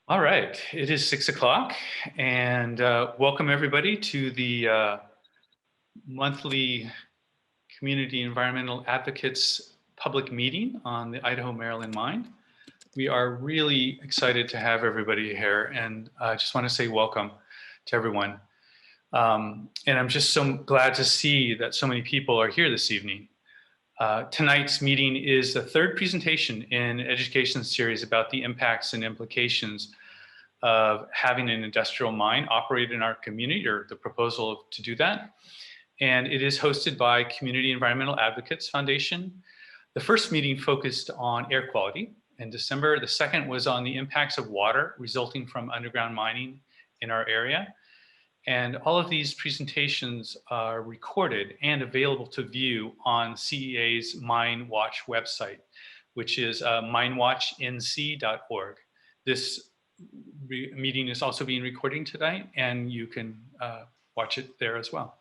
All right, it is 6 o'clock, and welcome everybody to the monthly Community Environmental Advocates public meeting on the Idaho Maryland Mine. We are really excited to have everybody here, and I just want to say welcome to everyone. And I'm just so glad to see that so many people are here this evening. Tonight's meeting is the third presentation in an education series about the impacts and implications of having an industrial mine operate in our community, or the proposal to do that. And it is hosted by Community Environmental Advocates Foundation. The first meeting focused on air quality in December. The second was on the impacts of water resulting from underground mining in our area. And all of these presentations are recorded and available to view on CEA's MineWatch website, which is minewatchnc.org. This meeting is also being recorded tonight, and you can watch it there as well.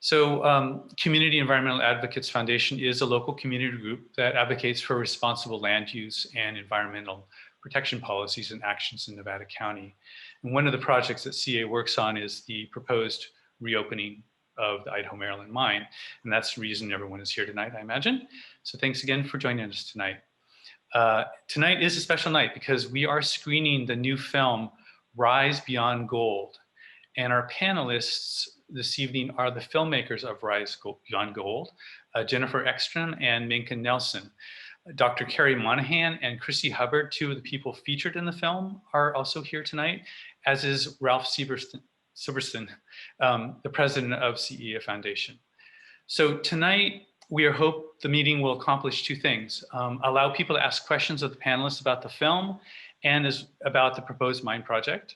So Community Environmental Advocates Foundation is a local community group that advocates for responsible land use and environmental protection policies and actions in Nevada County. And one of the projects that CA works on is the proposed reopening of the Idaho Maryland Mine. And that's the reason everyone is here tonight, I imagine. So thanks again for joining us tonight. Tonight is a special night because we are screening the new film, Rise Beyond Gold. And our panelists this evening are the filmmakers of Rise Beyond Gold, Jennifer Ekstrom and Minka Nelson. Dr. Carrie Monahan and Christy Hubbard, two of the people featured in the film, are also here tonight, as is Ralph Silverstein, the president of CEA Foundation. So tonight, we hope the meeting will accomplish two things: allow people to ask questions of the panelists about the film and about the proposed mine project,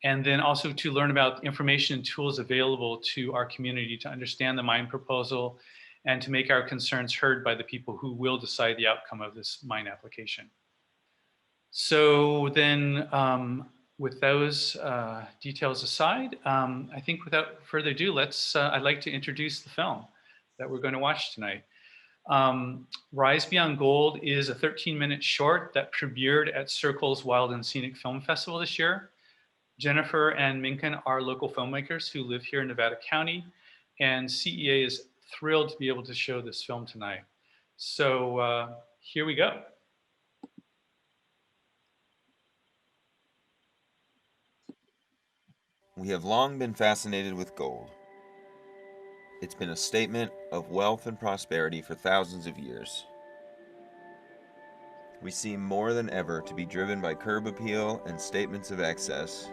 and then also to learn about information and tools available to our community to understand the mine proposal and to make our concerns heard by the people who will decide the outcome of this mine application. So then, with those details aside, I think without further ado, I'd like to introduce the film that we're going to watch tonight. Rise Beyond Gold is a 13-minute short that premiered at Circle's Wild and Scenic Film Festival this year. Jennifer and Minka are local filmmakers who live here in Nevada County, and CEA is thrilled to be able to show this film tonight. So here we go. We have long been fascinated with gold. It's been a statement of wealth and prosperity for thousands of years. We seem more than ever to be driven by curb appeal and statements of excess.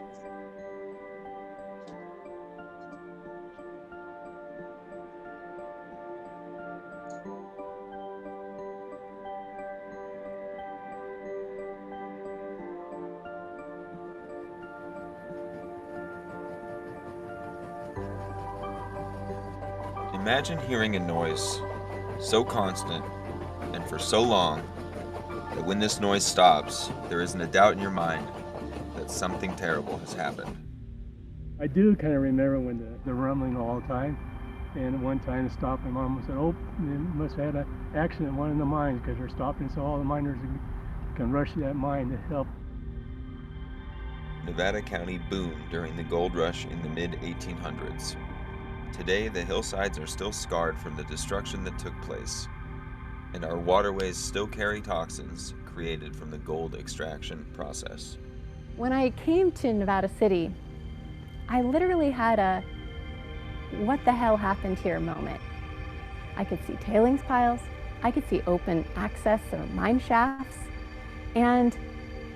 Imagine hearing a noise so constant and for so long that when this noise stops, there isn't a doubt in your mind that something terrible has happened. I do kind of remember when the rumbling all the time, and at one time it stopped. My mom said, "Oh, they must have had an accident in one of the mines because they're stopping so all the miners can rush to that mine to help." Nevada County boomed during the gold rush in the mid-1800s. Today, the hillsides are still scarred from the destruction that took place, and our waterways still carry toxins created from the gold extraction process. When I came to Nevada City, I literally had a what the hell happened here moment. I could see tailings piles, I could see open access or mine shafts, and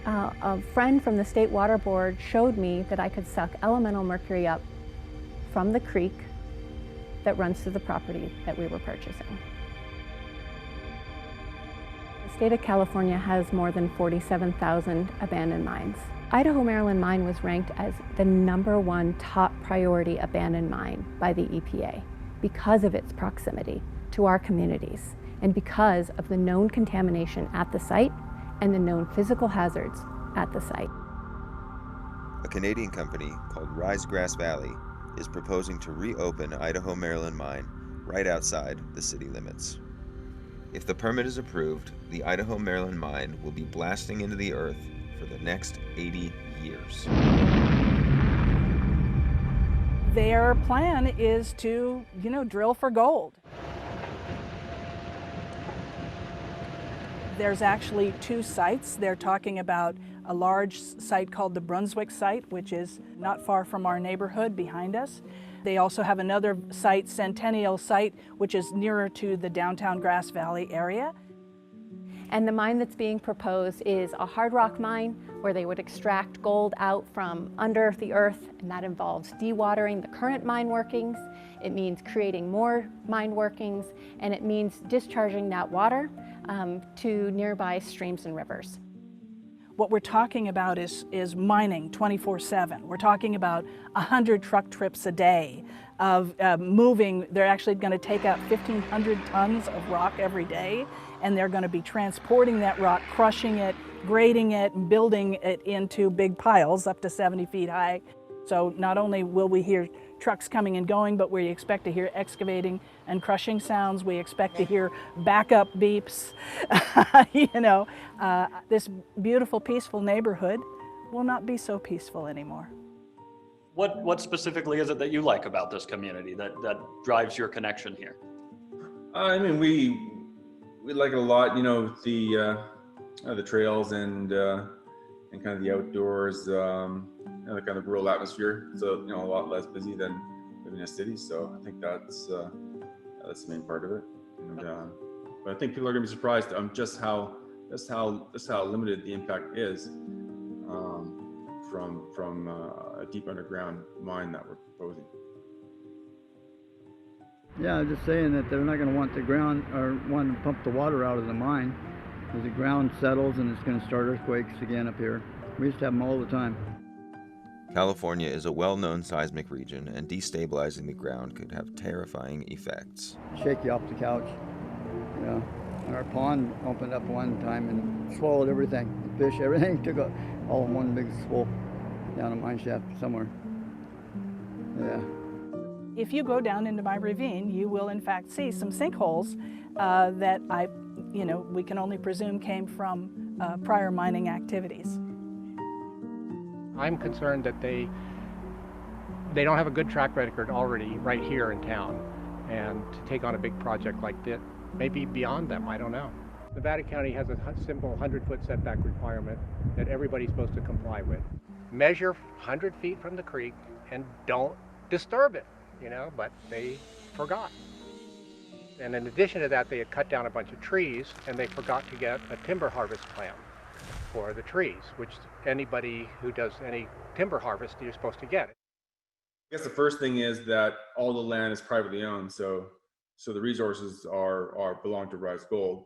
a friend from the State Water Board showed me that I could suck elemental mercury up from the creek that runs through the property that we were purchasing. The state of California has more than 47,000 abandoned mines. Idaho Maryland Mine was ranked as the #1 top priority abandoned mine by the EPA because of its proximity to our communities and because of the known contamination at the site and the known physical hazards at the site. A Canadian company called Risegrass Valley is proposing to reopen Idaho Maryland Mine right outside the city limits. If the permit is approved, the Idaho Maryland Mine will be blasting into the earth for the next 80 years. Their plan is to, drill for gold. There's actually 2 sites. They're talking about a large site called the Brunswick site, which is not far from our neighborhood behind us. They also have another site, Centennial site, which is nearer to the downtown Grass Valley area. And the mine that's being proposed is a hard rock mine where they would extract gold out from under the earth, and that involves dewatering the current mine workings. It means creating more mine workings, and it means discharging that water to nearby streams and rivers. What we're talking about is mining 24/7. We're talking about 100 truck trips a day of moving. They're actually going to take out 1,500 tons of rock every day, and they're going to be transporting that rock, crushing it, grading it, and building it into big piles up to 70 feet high. So not only will we hear trucks coming and going, but we expect to hear excavating and crushing sounds. We expect to hear backup beeps. This beautiful, peaceful neighborhood will not be so peaceful anymore. What specifically is it that you like about this community that drives your connection here? I mean, we like it a lot. The trails and kind of the outdoors. The kind of rural atmosphere, so a lot less busy than living in a city. So I think that's the main part of it. And but I think people are going to be surprised just how limited the impact is from a deep underground mine that we're proposing. Yeah, I'm just saying that they're not going to want the ground or want to pump the water out of the mine because the ground settles and it's going to start earthquakes again up here. We used to have them all the time. California is a well-known seismic region, and destabilizing the ground could have terrifying effects. Shake you off the couch. And our pond opened up one time and swallowed everything. The fish, everything took all in one big swoop down a mine shaft somewhere. Yeah. If you go down into my ravine, you will in fact see some sinkholes that we can only presume came from prior mining activities. I'm concerned that they don't have a good track record already right here in town, and to take on a big project like that, maybe beyond them, I don't know. Nevada County has a simple 100-foot setback requirement that everybody's supposed to comply with. Measure 100 feet from the creek and don't disturb it, but they forgot. And in addition to that, they had cut down a bunch of trees, and they forgot to get a timber harvest plan for the trees, which anybody who does any timber harvest, you're supposed to get it. I guess the first thing is that all the land is privately owned, so the resources belong to Rise Gold.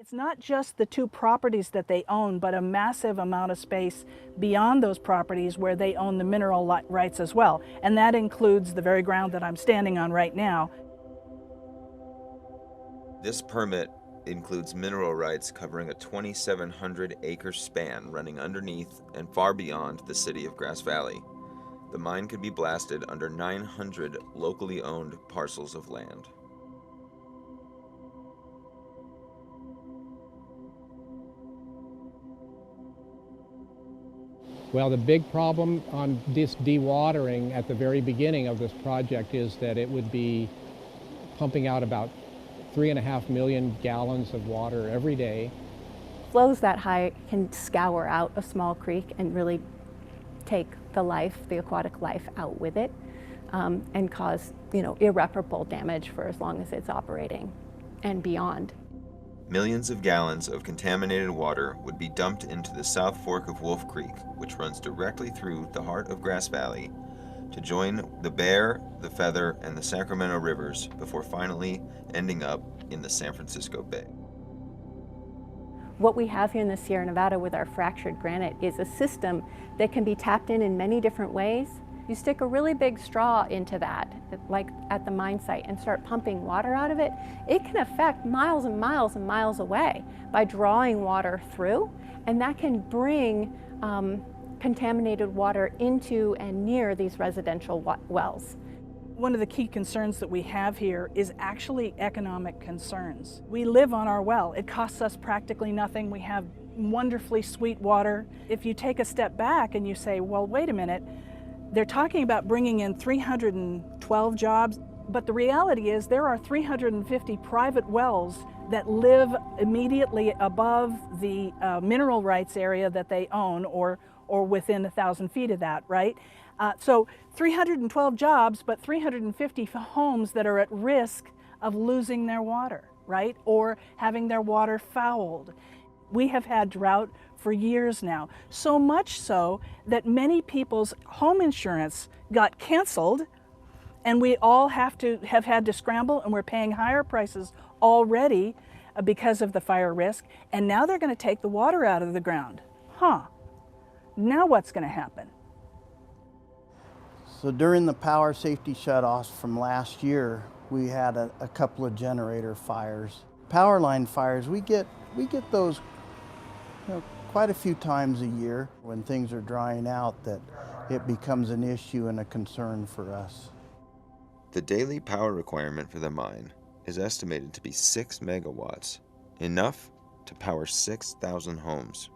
It's not just the 2 properties that they own, but a massive amount of space beyond those properties where they own the mineral rights as well, and that includes the very ground that I'm standing on right now. This permit includes mineral rights covering a 2,700-acre span running underneath and far beyond the city of Grass Valley. The mine could be blasted under 900 locally owned parcels of land. Well, the big problem on this dewatering at the very beginning of this project is that it would be pumping out about 3.5 million gallons of water every day. Flows that high can scour out a small creek and really take the aquatic life out with it, and cause, irreparable damage for as long as it's operating and beyond. Millions of gallons of contaminated water would be dumped into the South Fork of Wolf Creek, which runs directly through the heart of Grass Valley, to join the Bear, the Feather, and the Sacramento rivers before finally ending up in the San Francisco Bay. What we have here in the Sierra Nevada with our fractured granite is a system that can be tapped in many different ways. You stick a really big straw into that, like at the mine site, and start pumping water out of it, it can affect miles and miles and miles away by drawing water through, and that can bring contaminated water into and near these residential wells. One of the key concerns that we have here is actually economic concerns. We live on our well. It costs us practically nothing. We have wonderfully sweet water. If you take a step back and you say, well, wait a minute, they're talking about bringing in 312 jobs, but the reality is there are 350 private wells that live immediately above the mineral rights area that they own, or within 1,000 feet of that, right? So 312 jobs, but 350 homes that are at risk of losing their water, right? Or having their water fouled. We have had drought for years now, so much so that many people's home insurance got canceled, and we all have had to scramble, and we're paying higher prices already because of the fire risk, and now they're going to take the water out of the ground. Now what's going to happen? So during the power safety shutoffs from last year, we had a couple of generator fires. Power line fires, we get those quite a few times a year when things are drying out, that it becomes an issue and a concern for us. The daily power requirement for the mine is estimated to be 6 megawatts, enough to power 6,000 homes.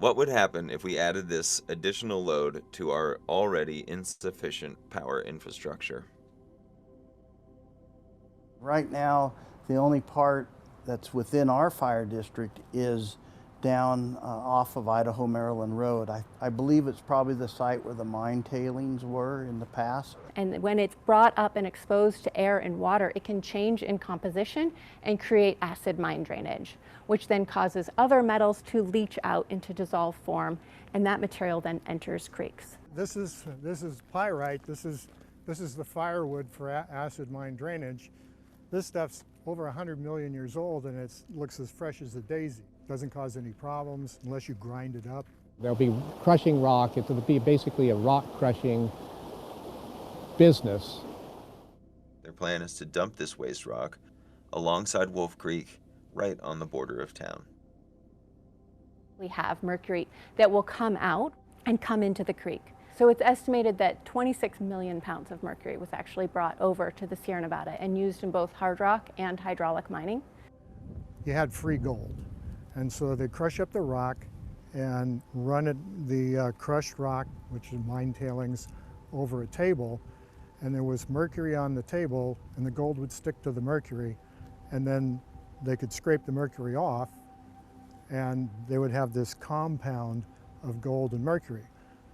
What would happen if we added this additional load to our already insufficient power infrastructure? Right now, the only part that's within our fire district is down off of Idaho Maryland Road. I believe it's probably the site where the mine tailings were in the past. And when it's brought up and exposed to air and water, it can change in composition and create acid mine drainage, which then causes other metals to leach out into dissolved form, and that material then enters creeks. This is pyrite. This is the firewood for acid mine drainage. This stuff's over 100 million years old, and it looks as fresh as a daisy. Doesn't cause any problems unless you grind it up. There'll be crushing rock. It'll be basically a rock crushing business. Their plan is to dump this waste rock alongside Wolf Creek, right on the border of town. We have mercury that will come out and come into the creek. So it's estimated that 26 million pounds of mercury was actually brought over to the Sierra Nevada and used in both hard rock and hydraulic mining. You had free gold. And so they crush up the rock and run the crushed rock, which is mine tailings, over a table. And there was mercury on the table, and the gold would stick to the mercury. And then they could scrape the mercury off, and they would have this compound of gold and mercury.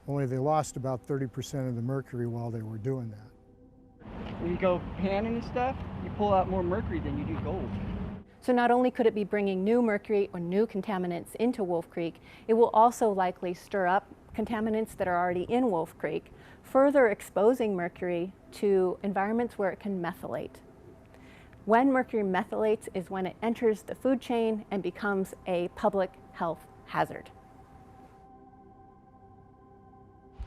Only they lost about 30% of the mercury while they were doing that. When you go panning and stuff, you pull out more mercury than you do gold. So not only could it be bringing new mercury or new contaminants into Wolf Creek, it will also likely stir up contaminants that are already in Wolf Creek, further exposing mercury to environments where it can methylate. When mercury methylates is when it enters the food chain and becomes a public health hazard.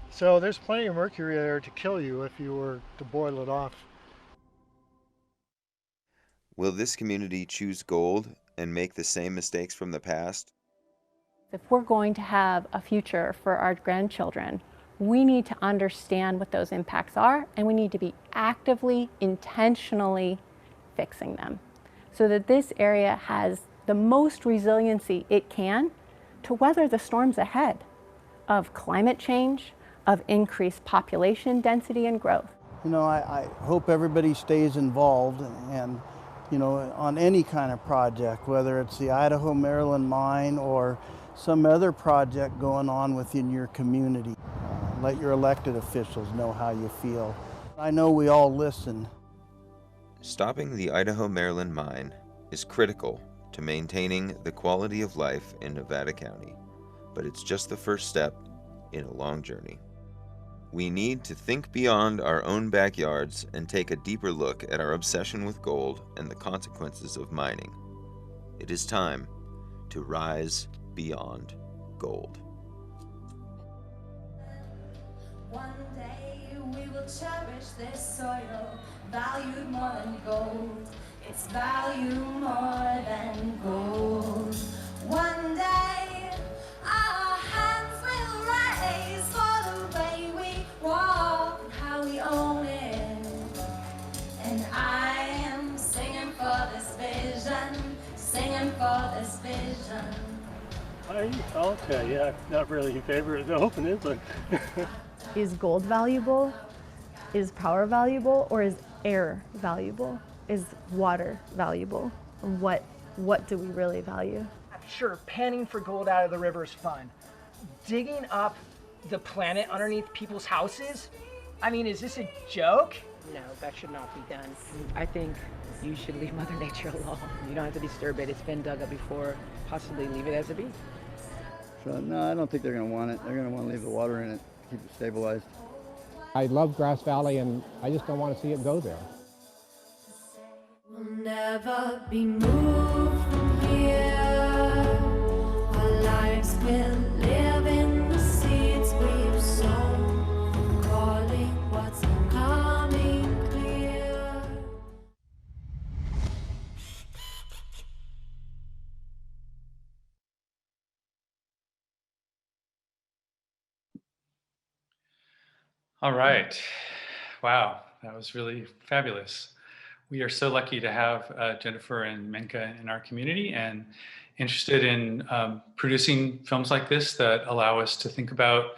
So there's plenty of mercury there to kill you if you were to boil it off. Will this community choose gold and make the same mistakes from the past? If we're going to have a future for our grandchildren, we need to understand what those impacts are, and we need to be actively, intentionally fixing them so that this area has the most resiliency it can to weather the storms ahead of climate change, of increased population density and growth. You know, I hope everybody stays involved, and you know, on any kind of project, whether it's the Idaho Maryland Mine or some other project going on within your community. Let your elected officials know how you feel. I know we all listen. Stopping the Idaho Maryland Mine is critical to maintaining the quality of life in Nevada County, but it's just the first step in a long journey. We need to think beyond our own backyards and take a deeper look at our obsession with gold and the consequences of mining. It is time to rise beyond gold. One day we will cherish this soil, valued more than gold. It's valued more than gold. One day our hands will raise for the way we walk and how we own it. And I am singing for this vision, singing for this vision. Yeah, not really in favor of the opening, but Is gold valuable? Is power valuable? Or is air valuable? Is water valuable? And what do we really value? Sure, panning for gold out of the river is fun. Digging up the planet underneath people's houses? I mean, is this a joke? No, that should not be done. I think you should leave Mother Nature alone. You don't have to disturb it. It's been dug up before. Possibly leave it as it be. So no, I don't think they're going to want it. They're going to want to leave the water in it, keep it stabilized. I love Grass Valley, and I just don't want to see it go there. We'll never be moved from here. Our lives will live in the seeds we've sown, calling what's coming clear. All right. Wow, that was really fabulous. We are so lucky to have Jennifer and Minka in our community and interested in producing films like this that allow us to think about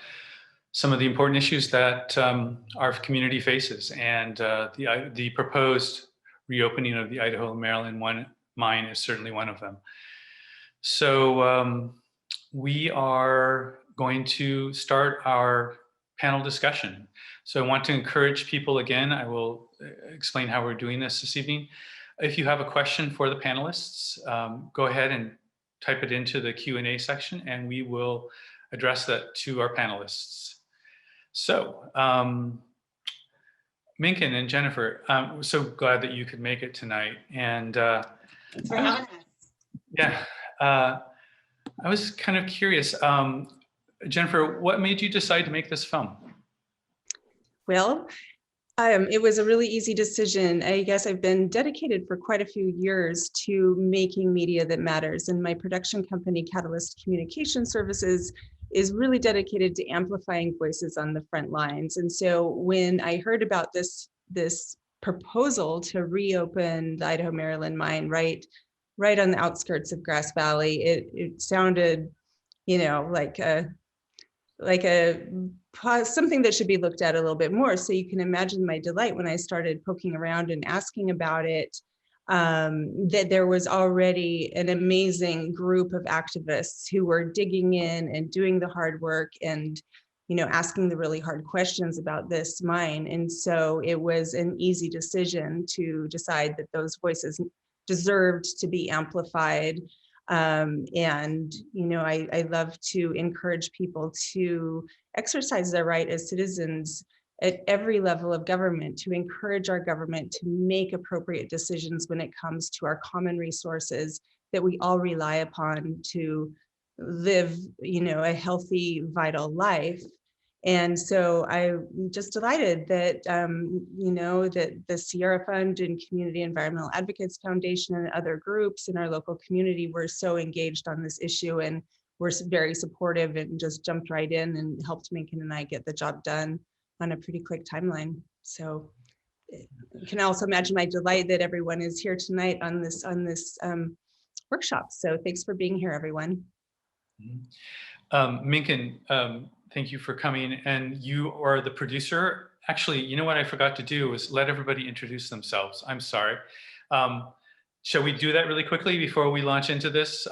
some of the important issues that our community faces. And the proposed reopening of the Idaho Maryland mine is certainly one of them. So we are going to start our panel discussion. So I want to encourage people again. I will explain how we're doing this evening. If you have a question for the panelists, go ahead and type it into the Q&A section and we will address that to our panelists. So, Minkin and Jennifer, we're so glad that you could make it tonight. And yeah, I was kind of curious, Jennifer, what made you decide to make this film? Well, it was a really easy decision. I guess I've been dedicated for quite a few years to making media that matters. And my production company, Catalyst Communication Services, is really dedicated to amplifying voices on the front lines. And so when I heard about this proposal to reopen the Idaho Maryland mine right on the outskirts of Grass Valley, it sounded, you know, like something that should be looked at a little bit more. So you can imagine my delight when I started poking around and asking about it, that there was already an amazing group of activists who were digging in and doing the hard work and, you know, asking the really hard questions about this mine. And so it was an easy decision to decide that those voices deserved to be amplified. And, you know, I love to encourage people to exercise their right as citizens at every level of government, to encourage our government to make appropriate decisions when it comes to our common resources that we all rely upon to live, you know, a healthy, vital life. And so I'm just delighted that, you know, that the Sierra Fund and Community Environmental Advocates Foundation and other groups in our local community were so engaged on this issue and were very supportive and just jumped right in and helped Minkin and I get the job done on a pretty quick timeline. So you can also imagine my delight that everyone is here tonight on this workshop. So thanks for being here, everyone. Minkin, thank you for coming. And you are the producer. Actually, you know what I forgot to do was let everybody introduce themselves. I'm sorry. Shall we do that really quickly before we launch into this?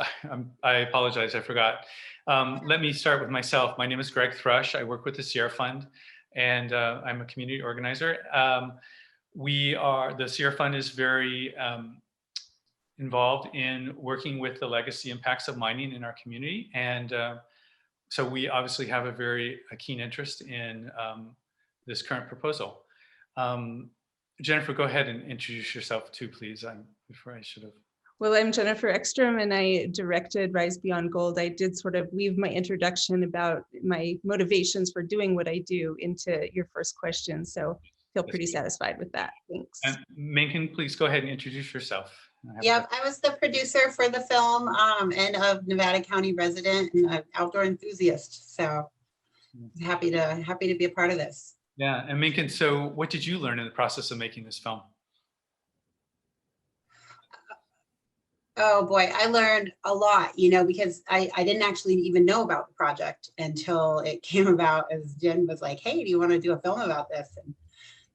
I apologize, I forgot. Let me start with myself. My name is Greg Thrush. I work with the Sierra Fund and I'm a community organizer. The Sierra Fund is very involved in working with the legacy impacts of mining in our community. And so we obviously have a keen interest in this current proposal. Jennifer, go ahead and introduce yourself too, please, before I should have. Well, I'm Jennifer Ekstrom and I directed Rise Beyond Gold. I did sort of weave my introduction about my motivations for doing what I do into your first question. So feel pretty satisfied with that. Thanks. And Minkin, please go ahead and introduce yourself. Yeah, I was the producer for the film and a Nevada County resident and an outdoor enthusiast. So happy to be a part of this. Yeah, and Minkin, so what did you learn in the process of making this film? Oh boy, I learned a lot, you know, because I didn't actually even know about the project until it came about, as Jen was like, hey, do you want to do a film about this? And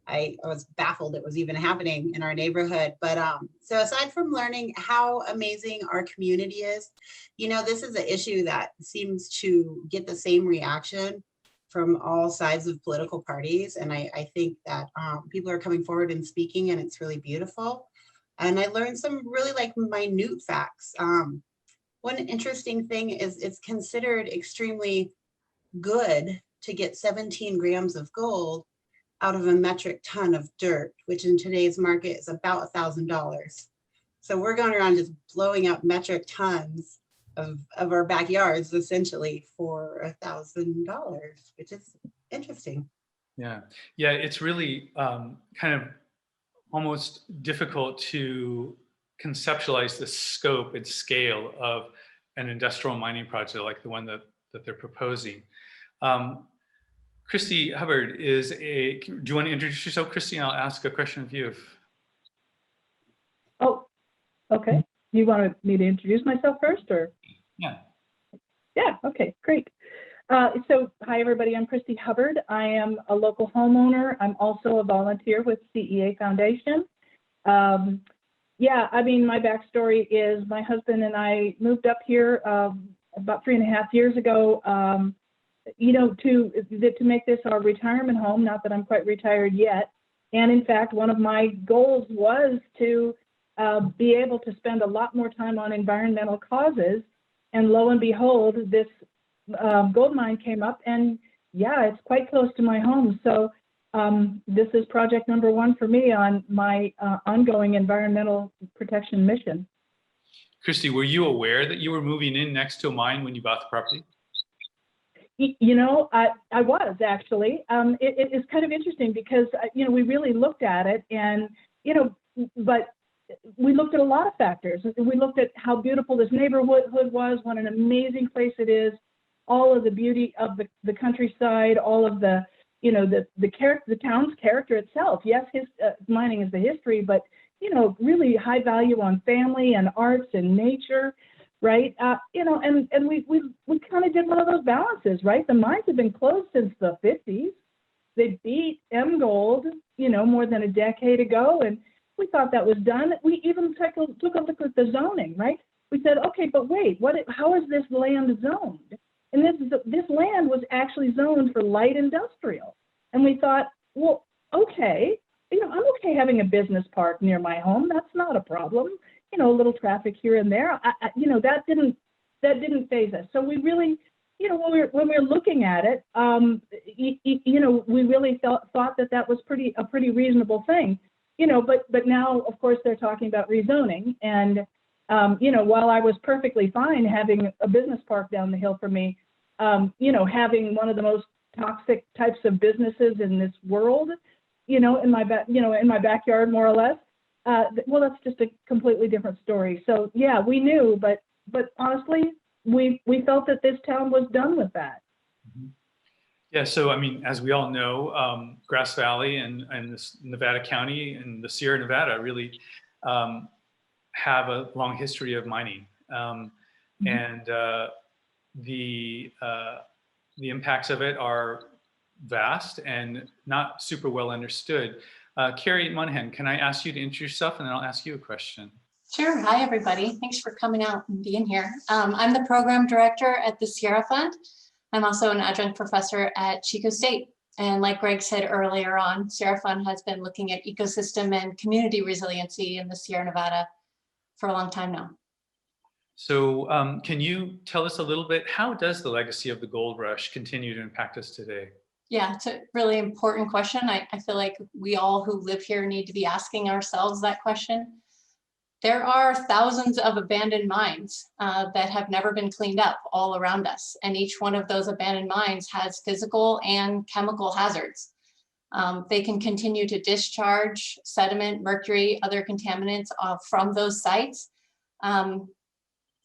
I was baffled it was even happening in our neighborhood. But so aside from learning how amazing our community is, you know, this is an issue that seems to get the same reaction from all sides of political parties. And I think that people are coming forward and speaking, and it's really beautiful. And I learned some really like minute facts. One interesting thing is it's considered extremely good to get 17 grams of gold out of a metric ton of dirt, which in today's market is about $1,000. So we're going around just blowing up metric tons of our backyards essentially for $1,000, which is interesting. Yeah, yeah, it's really kind of almost difficult to conceptualize the scope and scale of an industrial mining project like the one that they're proposing. Christy Hubbard do you want to introduce yourself, Christy? And I'll ask a question of you. Oh, okay. You wanted me to introduce myself first, or? Yeah. Yeah, okay, great. So hi everybody, I'm Christy Hubbard. I am a local homeowner. I'm also a volunteer with CEA Foundation. Yeah, I mean, my backstory is my husband and I moved up here about 3.5 years ago, you know, to make this our retirement home, not that I'm quite retired yet. And in fact, one of my goals was to be able to spend a lot more time on environmental causes. And lo and behold, this gold mine came up, and yeah, it's quite close to my home. So this is project number 1 for me on my ongoing environmental protection mission. Christy, were you aware that you were moving in next to a mine when you bought the property? You know, I was actually. It is kind of interesting because, you know, we really looked at it, and, you know, but we looked at a lot of factors. We looked at how beautiful this neighborhood was, what an amazing place it is, all of the beauty of the countryside, all of the, you know, the town's character itself. Yes, mining is the history, but, you know, really high value on family and arts and nature, right? You know, and we kind of did one of those balances, right? The mines have been closed since the 50s. They beat M Gold, you know, more than a decade ago, and we thought that was done. We even took a look at the zoning, right? We said, okay, but wait, how is this land zoned? And this land was actually zoned for light industrial. And we thought, well, okay, you know, I'm okay having a business park near my home. That's not a problem. You know, a little traffic here and there. You know, that didn't faze us. So we really, you know, when we were looking at it, you know, we really thought that was a pretty reasonable thing. You know, but now, of course, they're talking about rezoning. And, you know, while I was perfectly fine having a business park down the hill from me, you know, having one of the most toxic types of businesses in this world, you know, in my backyard, more or less, well, that's just a completely different story. So, yeah, we knew, but honestly, we felt that this town was done with that. Mm-hmm. Yeah, so I mean, as we all know, Grass Valley and this Nevada County and the Sierra Nevada really have a long history of mining, and the impacts of it are vast and not super well understood. Carrie Monahan, can I ask you to introduce yourself, and then I'll ask you a question. Sure. Hi, everybody. Thanks for coming out and being here. I'm the program director at the Sierra Fund. I'm also an adjunct professor at Chico State. And like Greg said earlier on, Sierra Fund has been looking at ecosystem and community resiliency in the Sierra Nevada for a long time now. So can you tell us a little bit, how does the legacy of the gold rush continue to impact us today? Yeah, it's a really important question. I feel like we all who live here need to be asking ourselves that question. There are thousands of abandoned mines that have never been cleaned up all around us. And each one of those abandoned mines has physical and chemical hazards. They can continue to discharge sediment, mercury, other contaminants from those sites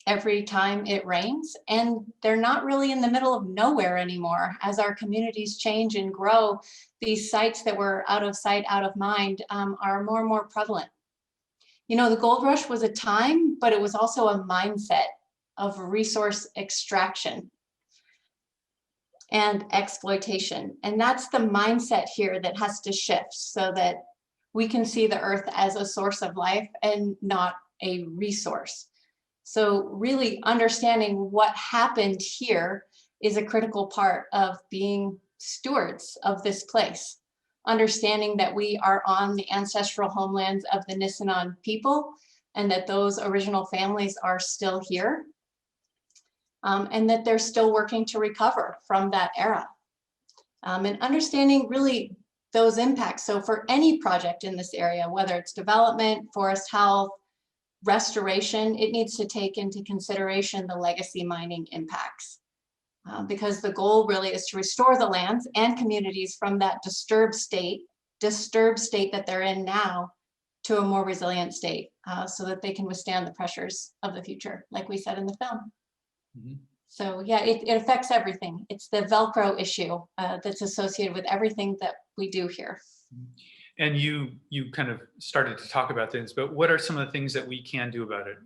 every time it rains. And they're not really in the middle of nowhere anymore. As our communities change and grow, these sites that were out of sight, out of mind are more and more prevalent. You know, the gold rush was a time, but it was also a mindset of resource extraction and exploitation. And that's the mindset here that has to shift so that we can see the earth as a source of life and not a resource. So really understanding what happened here is a critical part of being stewards of this place. Understanding that we are on the ancestral homelands of the Nisenan people and that those original families are still here. And that they're still working to recover from that era. And understanding really those impacts. So for any project in this area, whether it's development, forest health, restoration, it needs to take into consideration the legacy mining impacts. Because the goal really is to restore the lands and communities from that disturbed state that they're in now to a more resilient state so that they can withstand the pressures of the future, like we said in the film. Mm-hmm. So yeah, it affects everything. It's the Velcro issue that's associated with everything that we do here. And you kind of started to talk about things, but what are some of the things that we can do about it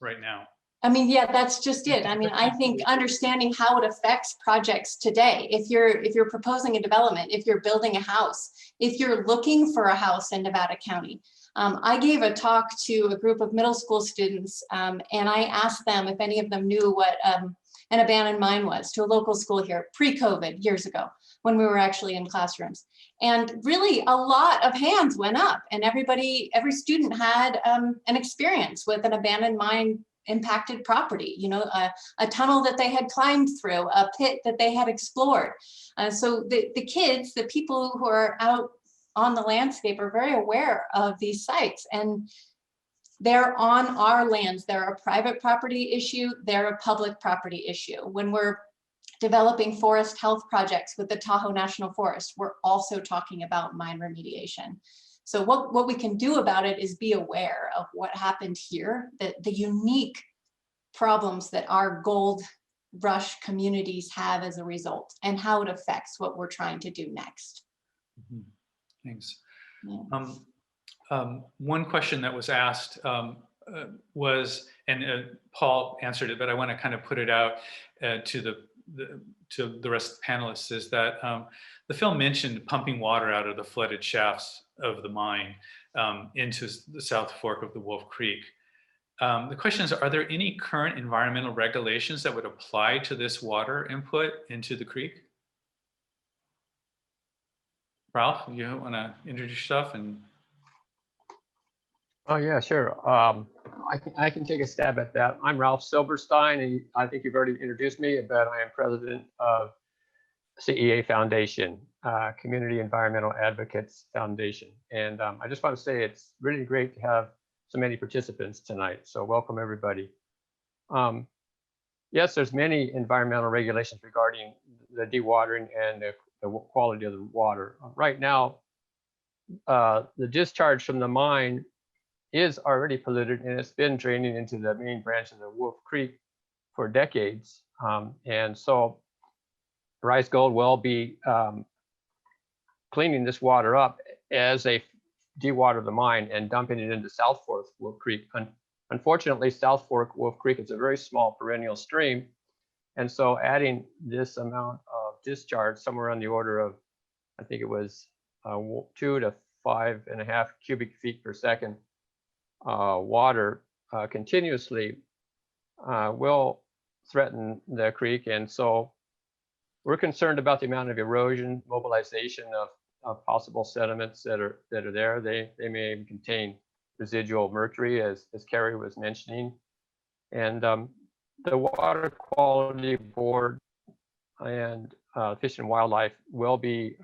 right now? I mean, yeah, that's just it. I mean, I think understanding how it affects projects today, if you're proposing a development, if you're building a house, if you're looking for a house in Nevada County. I gave a talk to a group of middle school students and I asked them if any of them knew what an abandoned mine was, to a local school here pre-COVID years ago when we were actually in classrooms. And really a lot of hands went up and every student had an experience with an abandoned mine impacted property, you know, a tunnel that they had climbed through, a pit that they had explored. So the kids, the people who are out on the landscape are very aware of these sites and they're on our lands. They're a private property issue. They're a public property issue. When we're developing forest health projects with the Tahoe National Forest, we're also talking about mine remediation. So what we can do about it is be aware of what happened here, the unique problems that our gold rush communities have as a result and how it affects what we're trying to do next. Mm-hmm. Thanks. Yeah. One question that was asked was, and Paul answered it, but I want to kind of put it out to the rest of the panelists, is that the film mentioned pumping water out of the flooded shafts of the mine into the South Fork of the Wolf Creek. The question is, are there any current environmental regulations that would apply to this water input into the creek? Ralph, you want to introduce yourself? And oh yeah, sure. I can take a stab at that. I'm Ralph Silberstein, and I think you've already introduced me, but I am president of CEA Foundation, Community Environmental Advocates Foundation. And I just want to say it's really great to have so many participants tonight. So welcome everybody. Yes, there's many environmental regulations regarding the dewatering and the quality of the water. Right now, the discharge from the mine is already polluted and it's been draining into the main branch of the Wolf Creek for decades. And so Rise Gold will be cleaning this water up as they dewater the mine and dumping it into South Fork Wolf Creek. Unfortunately, South Fork Wolf Creek is a very small perennial stream. And so adding this amount of discharge, somewhere on the order of, I think it was 2 to 5.5 cubic feet per second water continuously will threaten the creek. And so we're concerned about the amount of erosion, mobilization of possible sediments that are there. They may even contain residual mercury, as Carrie was mentioning. And the Water Quality Board and Fish and Wildlife will be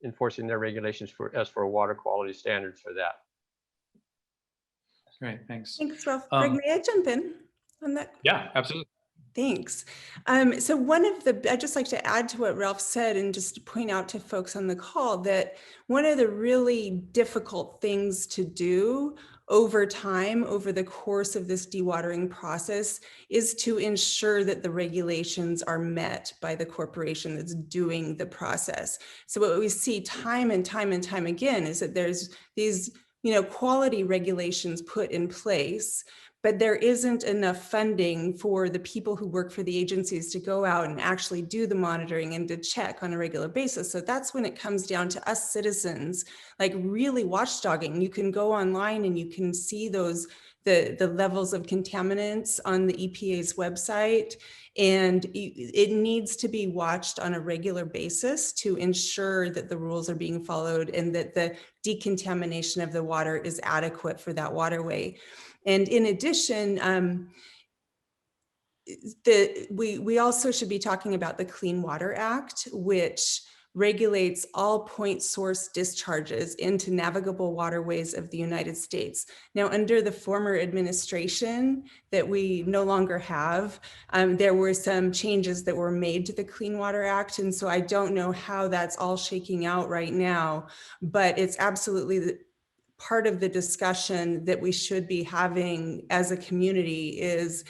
enforcing their regulations as for water quality standards for that. Great, thanks. Thanks, Ralph. Greg, may I jump in on that? Yeah, absolutely. Thanks. So I'd just like to add to what Ralph said and just to point out to folks on the call that one of the really difficult things to do over time, over the course of this dewatering process, is to ensure that the regulations are met by the corporation that's doing the process. So what we see time and time and time again is that there's these quality regulations put in place, but there isn't enough funding for the people who work for the agencies to go out and actually do the monitoring and to check on a regular basis. So that's when it comes down to us citizens, like really watchdogging. You can go online and you can see those, the levels of contaminants on the EPA's website, and it needs to be watched on a regular basis to ensure that the rules are being followed and that the decontamination of the water is adequate for that waterway. And in addition, we also should be talking about the Clean Water Act, which regulates all point source discharges into navigable waterways of the United States. Now, under the former administration that we no longer have, there were some changes that were made to the Clean Water Act. And so I don't know how that's all shaking out right now, but it's absolutely part of the discussion that we should be having as a community is,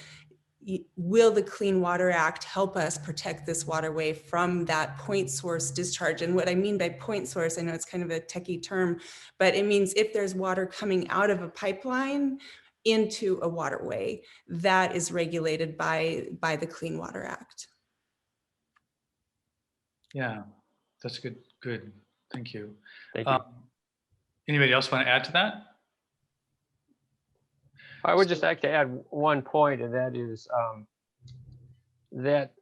will the Clean Water Act help us protect this waterway from that point source discharge? And what I mean by point source, I know it's kind of a techie term, but it means if there's water coming out of a pipeline into a waterway, that is regulated by the Clean Water Act. Yeah, that's good. Thank you. Thank you. Anybody else want to add to that? I would just like to add one point, and that is that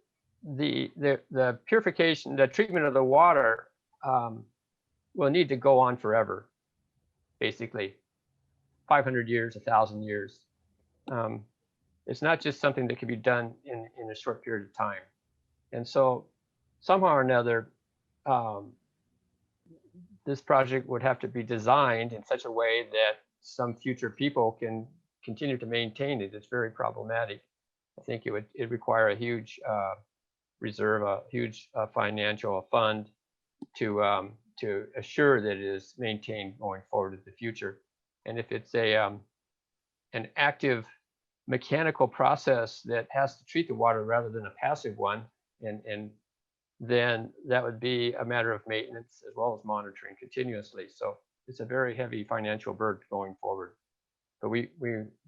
the purification, the treatment of the water will need to go on forever, basically 500 years, 1,000 years. It's not just something that can be done in a short period of time. And so somehow or another, this project would have to be designed in such a way that some future people can continue to maintain it. It's very problematic. I think it require a huge reserve, a huge financial fund to assure that it is maintained going forward in the future. And if it's an active mechanical process that has to treat the water rather than a passive one, and then that would be a matter of maintenance as well as monitoring continuously. So it's a very heavy financial burden going forward. But we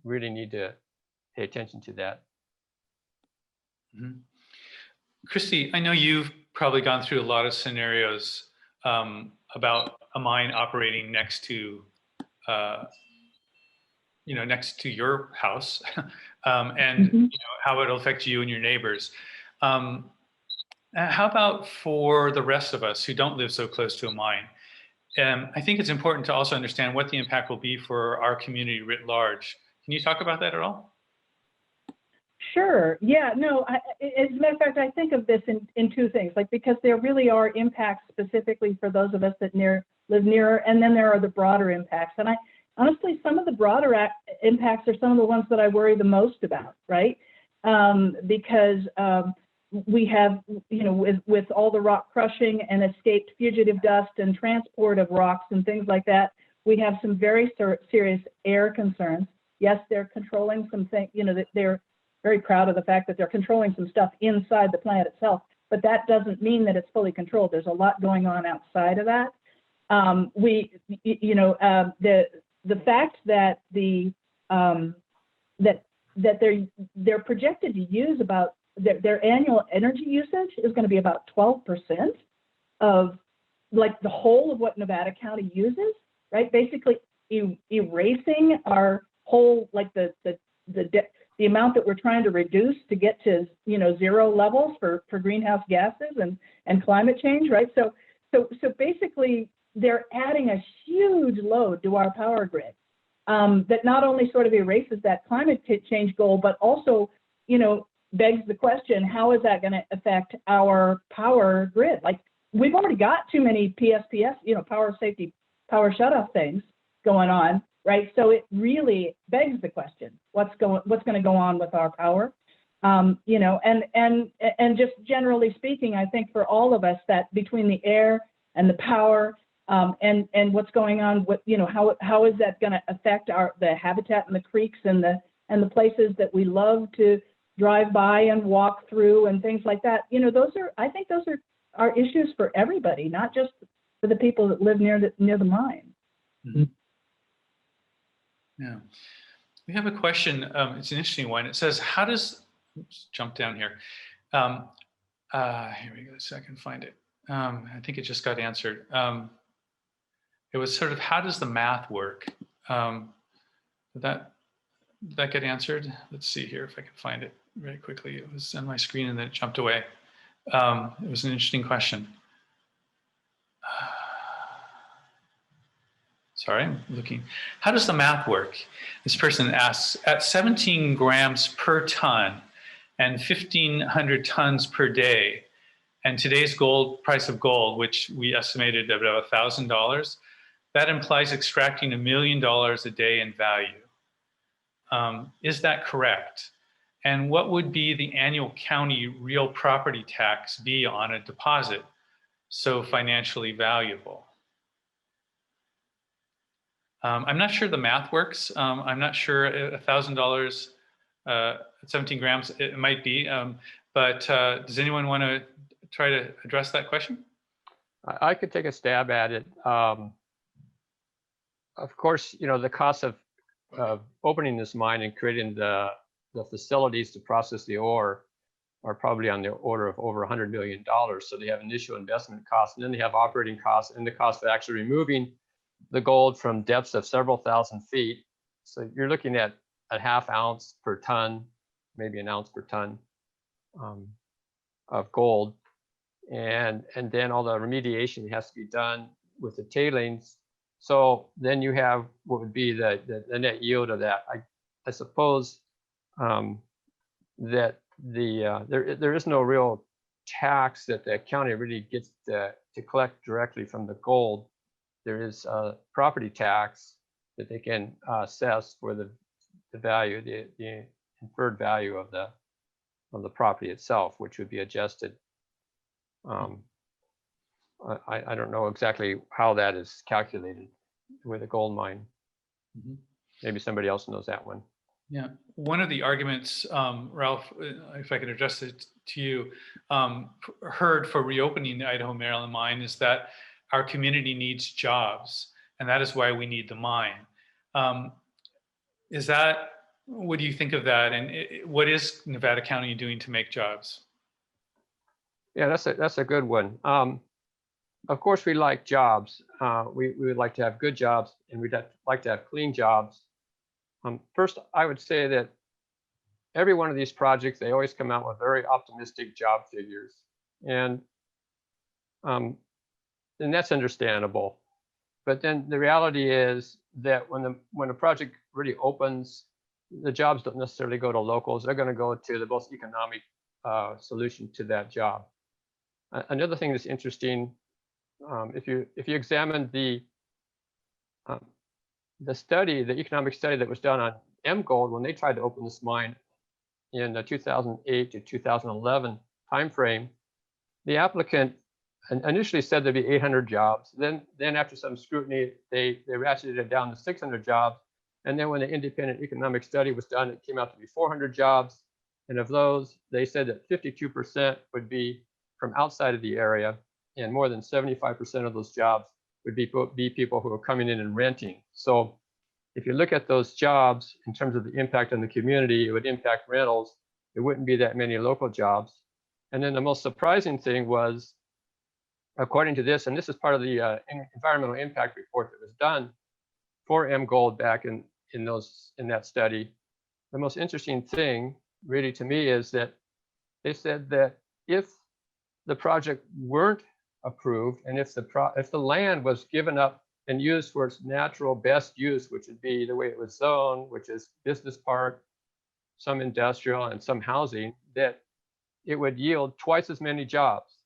really need to pay attention to that. Mm-hmm. Christy, I know you've probably gone through a lot of scenarios about a mine operating next to, next to your house, and how it'll affect you and your neighbors. How about for the rest of us who don't live so close to a mine? I think it's important to also understand what the impact will be for our community writ large. Can you talk about that at all? Sure. Yeah, no, as a matter of fact, I think of this in two things, like, because there really are impacts specifically for those of us that live nearer, and then there are the broader impacts. And I honestly, some of the broader impacts are some of the ones that I worry the most about, right? Because we have, with all the rock crushing and escaped fugitive dust and transport of rocks and things like that, we have some very serious air concerns. Yes, they're controlling some things, they're very proud of the fact that they're controlling some stuff inside the plant itself, but that doesn't mean that it's fully controlled. There's a lot going on outside of that. The fact that that they're projected to use about their annual energy usage is going to be about 12% of like the whole of what Nevada County uses, right? Basically erasing our whole, like the amount that we're trying to reduce to get to, zero levels for greenhouse gases and climate change, right? So basically they're adding a huge load to our power grid that not only sort of erases that climate change goal, but also, begs the question, how is that going to affect our power grid? Like, we've already got too many PSPS, power safety, power shutoff things going on, right? So it really begs the question, what's going to go on with our power? And just generally speaking, I think for all of us, that between the air and the power and what's going on with, how is that going to affect the habitat and the creeks and the places that we love to drive by and walk through and things like that. I think those are issues for everybody, not just for the people that live near the mine. Mm-hmm. Yeah. We have a question. It's an interesting one. It says, how does, oops, jump down here. Here we go, so I can find it. I think it just got answered. It was sort of, how does the math work? Did that get answered? Let's see here if I can find it very quickly. It was on my screen and then it jumped away. It was an interesting question. Sorry, I'm looking. How does the math work? This person asks, at 17 grams per ton and 1,500 tons per day, and today's price of gold, which we estimated at about $1,000, that implies extracting $1 million a day in value. Is that correct? And what would be the annual county real property tax be on a deposit so financially valuable? I'm not sure the math works. I'm not sure $1,000 at 17 grams, it might be, but does anyone want to try to address that question? I could take a stab at it. Of course, you know, the cost of opening this mine and creating the facilities to process the ore are probably on the order of over $100 million. So they have initial investment costs, and then they have operating costs and the cost of actually removing the gold from depths of several thousand feet. So you're looking at a ½ ounce per ton, maybe an ounce per ton of gold. And then all the remediation has to be done with the tailings. So then you have what would be the net yield of that. I suppose that there is no real tax that the county really gets to collect directly from the gold. There is a property tax that they can assess for the value, the inferred value of the property itself, which would be adjusted. I don't know exactly how that is calculated with a gold mine. Mm-hmm. Maybe somebody else knows that one. Yeah, one of the arguments, Ralph, if I could address it to you, heard for reopening the Idaho Maryland mine is that our community needs jobs, and that is why we need the mine. What do you think of that? And what is Nevada County doing to make jobs? Yeah, that's a good one. Of course, we like jobs. We would like to have good jobs, and we'd like to have clean jobs. First, I would say that every one of these projects, they always come out with very optimistic job figures. And that's understandable. But then the reality is that when a project really opens, the jobs don't necessarily go to locals. They're going to go to the most economic solution to that job. Another thing that's interesting, if you examine the study, the economic study that was done on M Gold when they tried to open this mine in the 2008 to 2011 timeframe, the applicant initially said there'd be 800 jobs. Then after some scrutiny, they ratcheted it down to 600 jobs. And then when the independent economic study was done, it came out to be 400 jobs. And of those, they said that 52% would be from outside of the area, and more than 75% of those jobs would be people who are coming in and renting. So if you look at those jobs in terms of the impact on the community, it would impact rentals. There wouldn't be that many local jobs. And then the most surprising thing was, according to this, and this is part of the environmental impact report that was done for M Gold back in that study, the most interesting thing really to me is that they said that if the project weren't approved, and if the land was given up and used for its natural best use, which would be the way it was zoned, which is business park, some industrial and some housing, that it would yield twice as many jobs.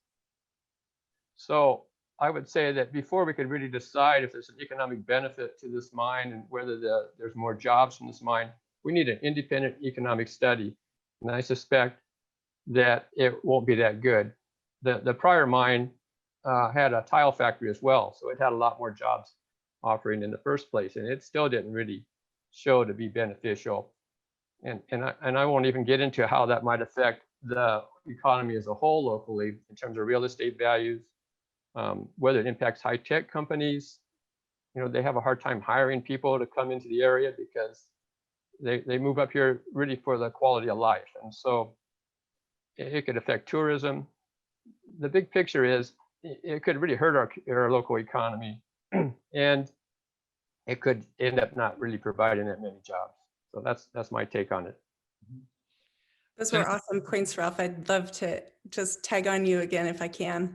So I would say that before we could really decide if there's an economic benefit to this mine and whether there's more jobs from this mine, we need an independent economic study. And I suspect that it won't be that good. The prior mine had a tile factory as well, so it had a lot more jobs offering in the first place, and it still didn't really show to be beneficial. And I won't even get into how that might affect the economy as a whole locally in terms of real estate values, whether it impacts high-tech companies, you know, they have a hard time hiring people to come into the area because they move up here really for the quality of life. And so it could affect tourism. The big picture is it could really hurt our local economy, and it could end up not really providing that many jobs. So that's my take on it. Those were awesome points, Ralph. I'd love to just tag on you again if I can.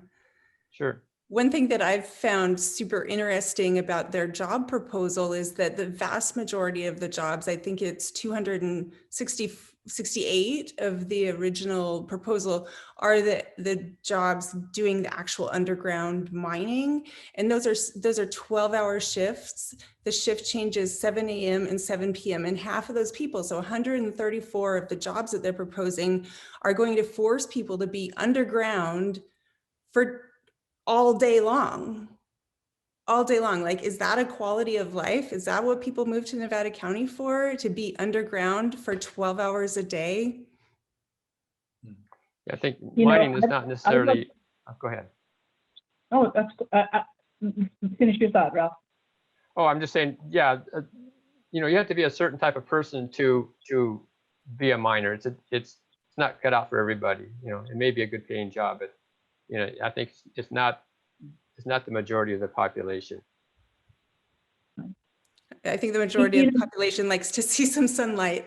Sure. One thing that I've found super interesting about their job proposal is that the vast majority of the jobs, I think it's 268 of the original proposal, are the jobs doing the actual underground mining. And those are 12-hour shifts. The shift changes 7 a.m. and 7 p.m. And half of those people, so 134 of the jobs that they're proposing, are going to force people to be underground for all day long. Like, is that a quality of life? Is that what people move to Nevada County for, to be underground for 12 hours a day? I think mining is not necessarily, go ahead. Oh, that's, finish your thought, Ralph. Oh, I'm just saying, yeah, you know, you have to be a certain type of person to be a miner. It's not cut out for everybody. You know, it may be a good paying job, but you know, I think it's not the majority of the population. I think the majority of the population likes to see some sunlight.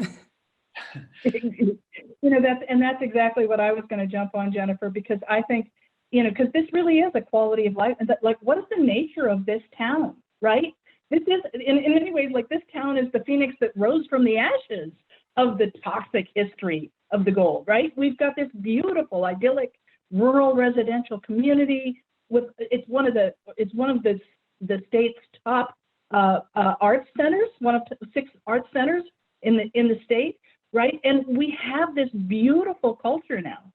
You know, that's exactly what I was going to jump on, Jennifer, because I think, you know, because this really is a quality of life. And that, like, what is the nature of this town, right? This is, in many ways, like, this town is the phoenix that rose from the ashes of the toxic history of the gold, right? We've got this beautiful, idyllic, rural residential community with it's one of the state's top arts centers, one of 6 arts centers in the state, right? And we have this beautiful culture now,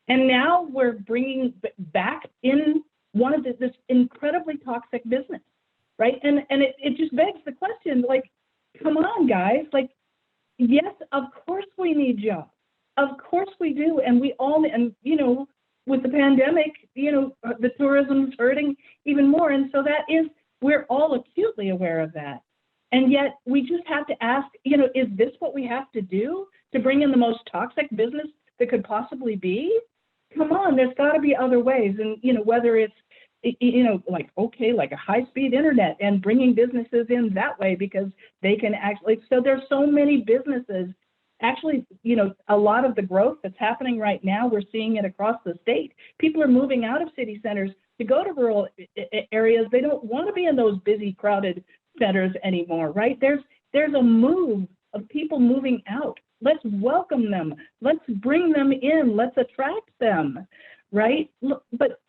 and now we're bringing back in one of this incredibly toxic business, right? And it just begs the question, like, come on, guys, like, yes, of course we need jobs, of course we do, and we all, and you know, with the pandemic, you know, the tourism's hurting even more. And so we're all acutely aware of that. And yet we just have to ask, you know, is this what we have to do to bring in the most toxic business that could possibly be? Come on, there's got to be other ways. And, you know, whether it's, you know, like, okay, like a high-speed internet and bringing businesses in that way because they can actually, so there's so many businesses. Actually, you know, a lot of the growth that's happening right now, we're seeing it across the state. People are moving out of city centers to go to rural areas. They don't want to be in those busy, crowded centers anymore, right? There's a move of people moving out. Let's welcome them. Let's bring them in. Let's attract them, right? But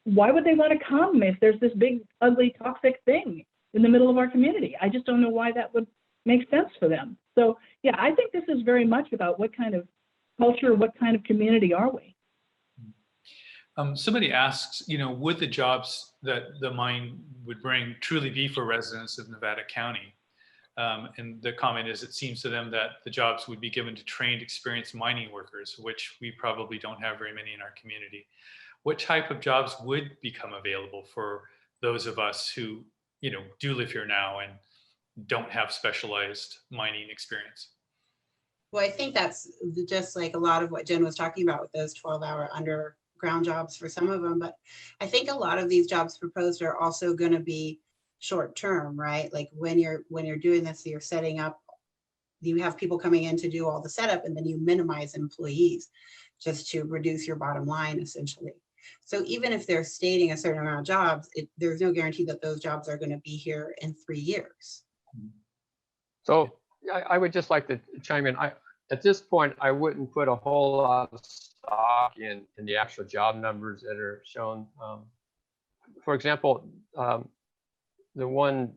why would they want to come if there's this big, ugly, toxic thing in the middle of our community? I just don't know why that would make sense for them. So yeah, I think this is very much about what kind of culture, what kind of community are we? Somebody asks, you know, would the jobs that the mine would bring truly be for residents of Nevada County? And the comment is, it seems to them that the jobs would be given to trained, experienced mining workers, which we probably don't have very many in our community. What type of jobs would become available for those of us who, you know, do live here now and don't have specialized mining experience? Well, I think that's just like a lot of what Jen was talking about with those 12-hour underground jobs for some of them. But I think a lot of these jobs proposed are also going to be short term, right? Like when you're doing this, you're setting up, you have people coming in to do all the setup, and then you minimize employees just to reduce your bottom line, essentially. So even if they're stating a certain amount of jobs, there's no guarantee that those jobs are going to be here in 3 years. So I would just like to chime in. At this point, I wouldn't put a whole lot of stock in the actual job numbers that are shown. For example, the one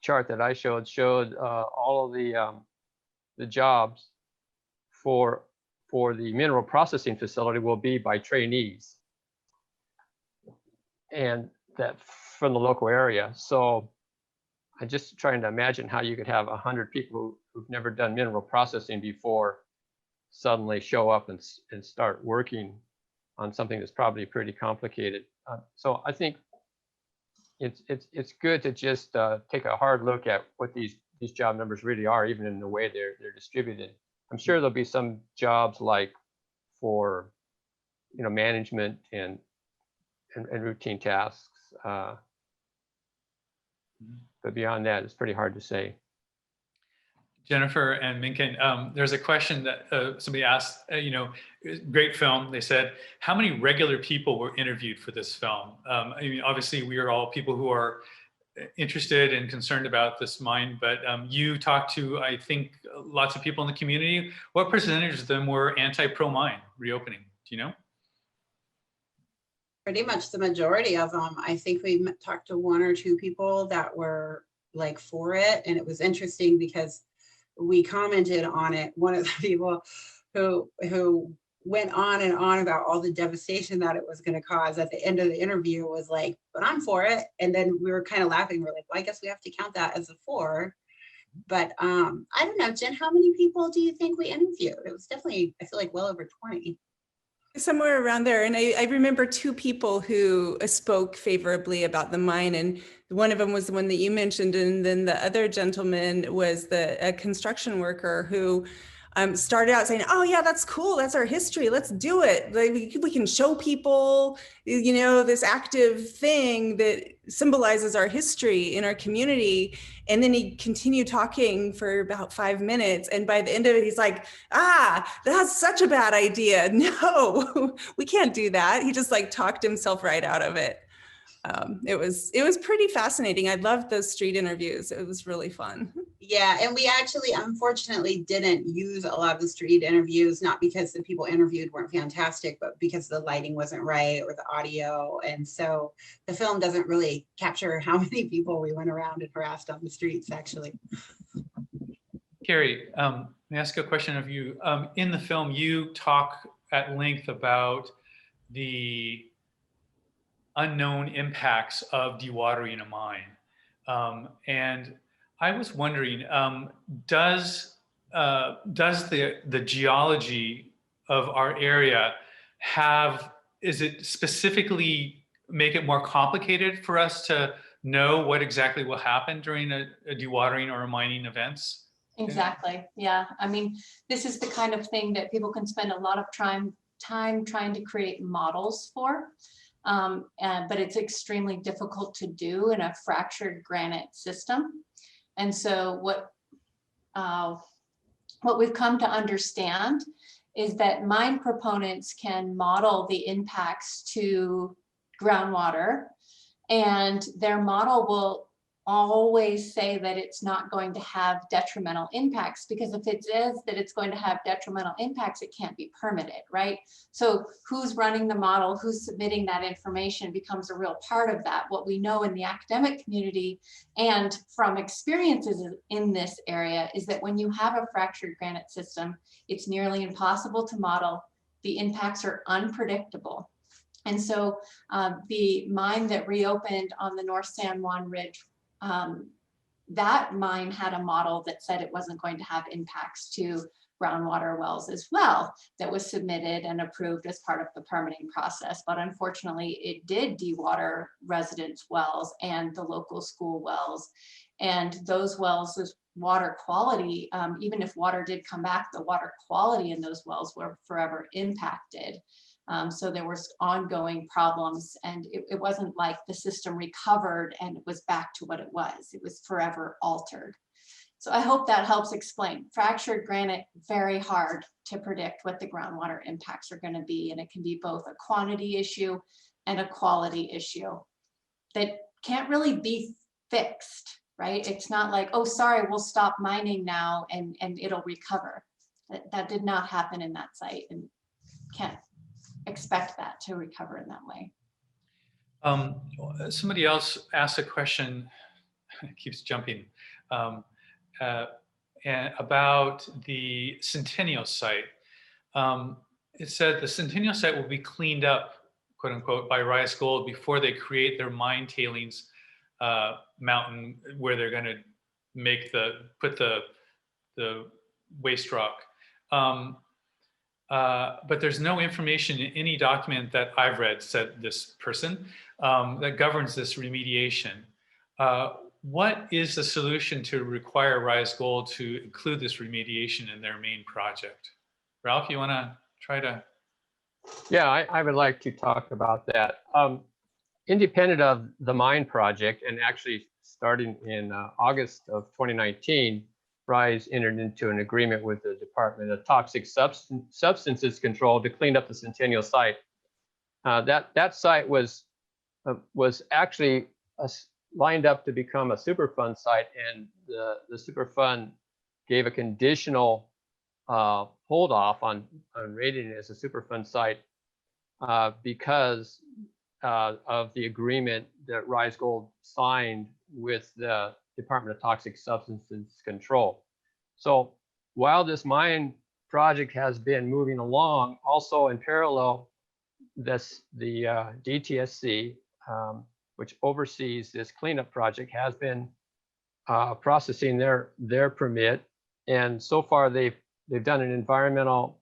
chart that I showed all of the jobs for the mineral processing facility will be by trainees, and that from the local area. So I'm just trying to imagine how you could have 100 people who've never done mineral processing before suddenly show up and start working on something that's probably pretty complicated. So I think it's good to just take a hard look at what these job numbers really are, even in the way they're distributed. I'm sure there'll be some jobs like for management and routine tasks, but beyond that, it's pretty hard to say. Jennifer and Minkin, there's a question that somebody asked, great film. They said, how many regular people were interviewed for this film? I mean, obviously we are all people who are interested and concerned about this mine, but you talked to, I think, lots of people in the community. What percentage of them were anti-pro mine reopening? Do you know? Pretty much the majority of them. I think we talked to 1 or 2 people that were like for it. And it was interesting because we commented on it. One of the people who went on and on about all the devastation that it was going to cause at the end of the interview was like, but I'm for it. And then we were kind of laughing. We're like, well, I guess we have to count that as a 4. But I don't know, Jen, how many people do you think we interviewed? It was definitely, I feel like well over 20. Somewhere around there. And I remember 2 people who spoke favorably about the mine, and one of them was the one that you mentioned, and then the other gentleman was a construction worker who started out saying, oh yeah, that's cool, that's our history, let's do it. Like, we can show people, this active thing that symbolizes our history in our community. And then he continued talking for about 5 minutes. And by the end of it, he's like, that's such a bad idea. No, we can't do that. He just like talked himself right out of it. It was pretty fascinating. I loved those street interviews. It was really fun. Yeah, and we actually, unfortunately, didn't use a lot of the street interviews, not because the people interviewed weren't fantastic, but because the lighting wasn't right or the audio. And so the film doesn't really capture how many people we went around and harassed on the streets, actually. Carrie, let me ask a question of you. In the film, you talk at length about the unknown impacts of dewatering a mine. And I was wondering, does the geology of our area is it specifically make it more complicated for us to know what exactly will happen during a dewatering or a mining events? Exactly, yeah. I mean, this is the kind of thing that people can spend a lot of time trying to create models for. But it's extremely difficult to do in a fractured granite system. And so what we've come to understand is that mine proponents can model the impacts to groundwater, and their model will always say that it's not going to have detrimental impacts, because if it says that it's going to have detrimental impacts, it can't be permitted, right? So who's running the model, who's submitting that information becomes a real part of that. What we know in the academic community and from experiences in this area is that when you have a fractured granite system, it's nearly impossible to model. The impacts are unpredictable. And so the mine that reopened on the North San Juan Ridge, that mine had a model that said it wasn't going to have impacts to groundwater wells as well, that was submitted and approved as part of the permitting process. But unfortunately, it did dewater residents' wells and the local school wells. And those wells' water quality, even if water did come back, the water quality in those wells were forever impacted. So there was ongoing problems, and it wasn't like the system recovered and it was back to what it was. It was forever altered. So I hope that helps explain. Fractured granite, very hard to predict what the groundwater impacts are going to be. And it can be both a quantity issue and a quality issue that can't really be fixed, right? It's not like, oh, sorry, we'll stop mining now and it'll recover. That did not happen in that site, and can't expect that to recover in that way. Somebody else asked a question, it keeps jumping, about the Centennial site. It said the Centennial site will be cleaned up, quote unquote, by Rice Gold before they create their mine tailings mountain where they're going to make put the waste rock. but there's no information in any document that I've read, said this person, that governs this remediation. What is the solution to require Rise Gold to include this remediation in their main project? Ralph, you want to try to? Yeah, I would like to talk about that. Independent of the mine project, and actually starting in August of 2019, Rise entered into an agreement with the Department of Toxic Substances Control to clean up the Centennial site. That site was actually lined up to become a Superfund site, and the Superfund gave a conditional hold off on rating it as a Superfund site because of the agreement that Rise Gold signed with the Department of Toxic Substances Control. So while this mine project has been moving along, also in parallel, the DTSC, which oversees this cleanup project, has been processing their permit, and so far they've done an environmental,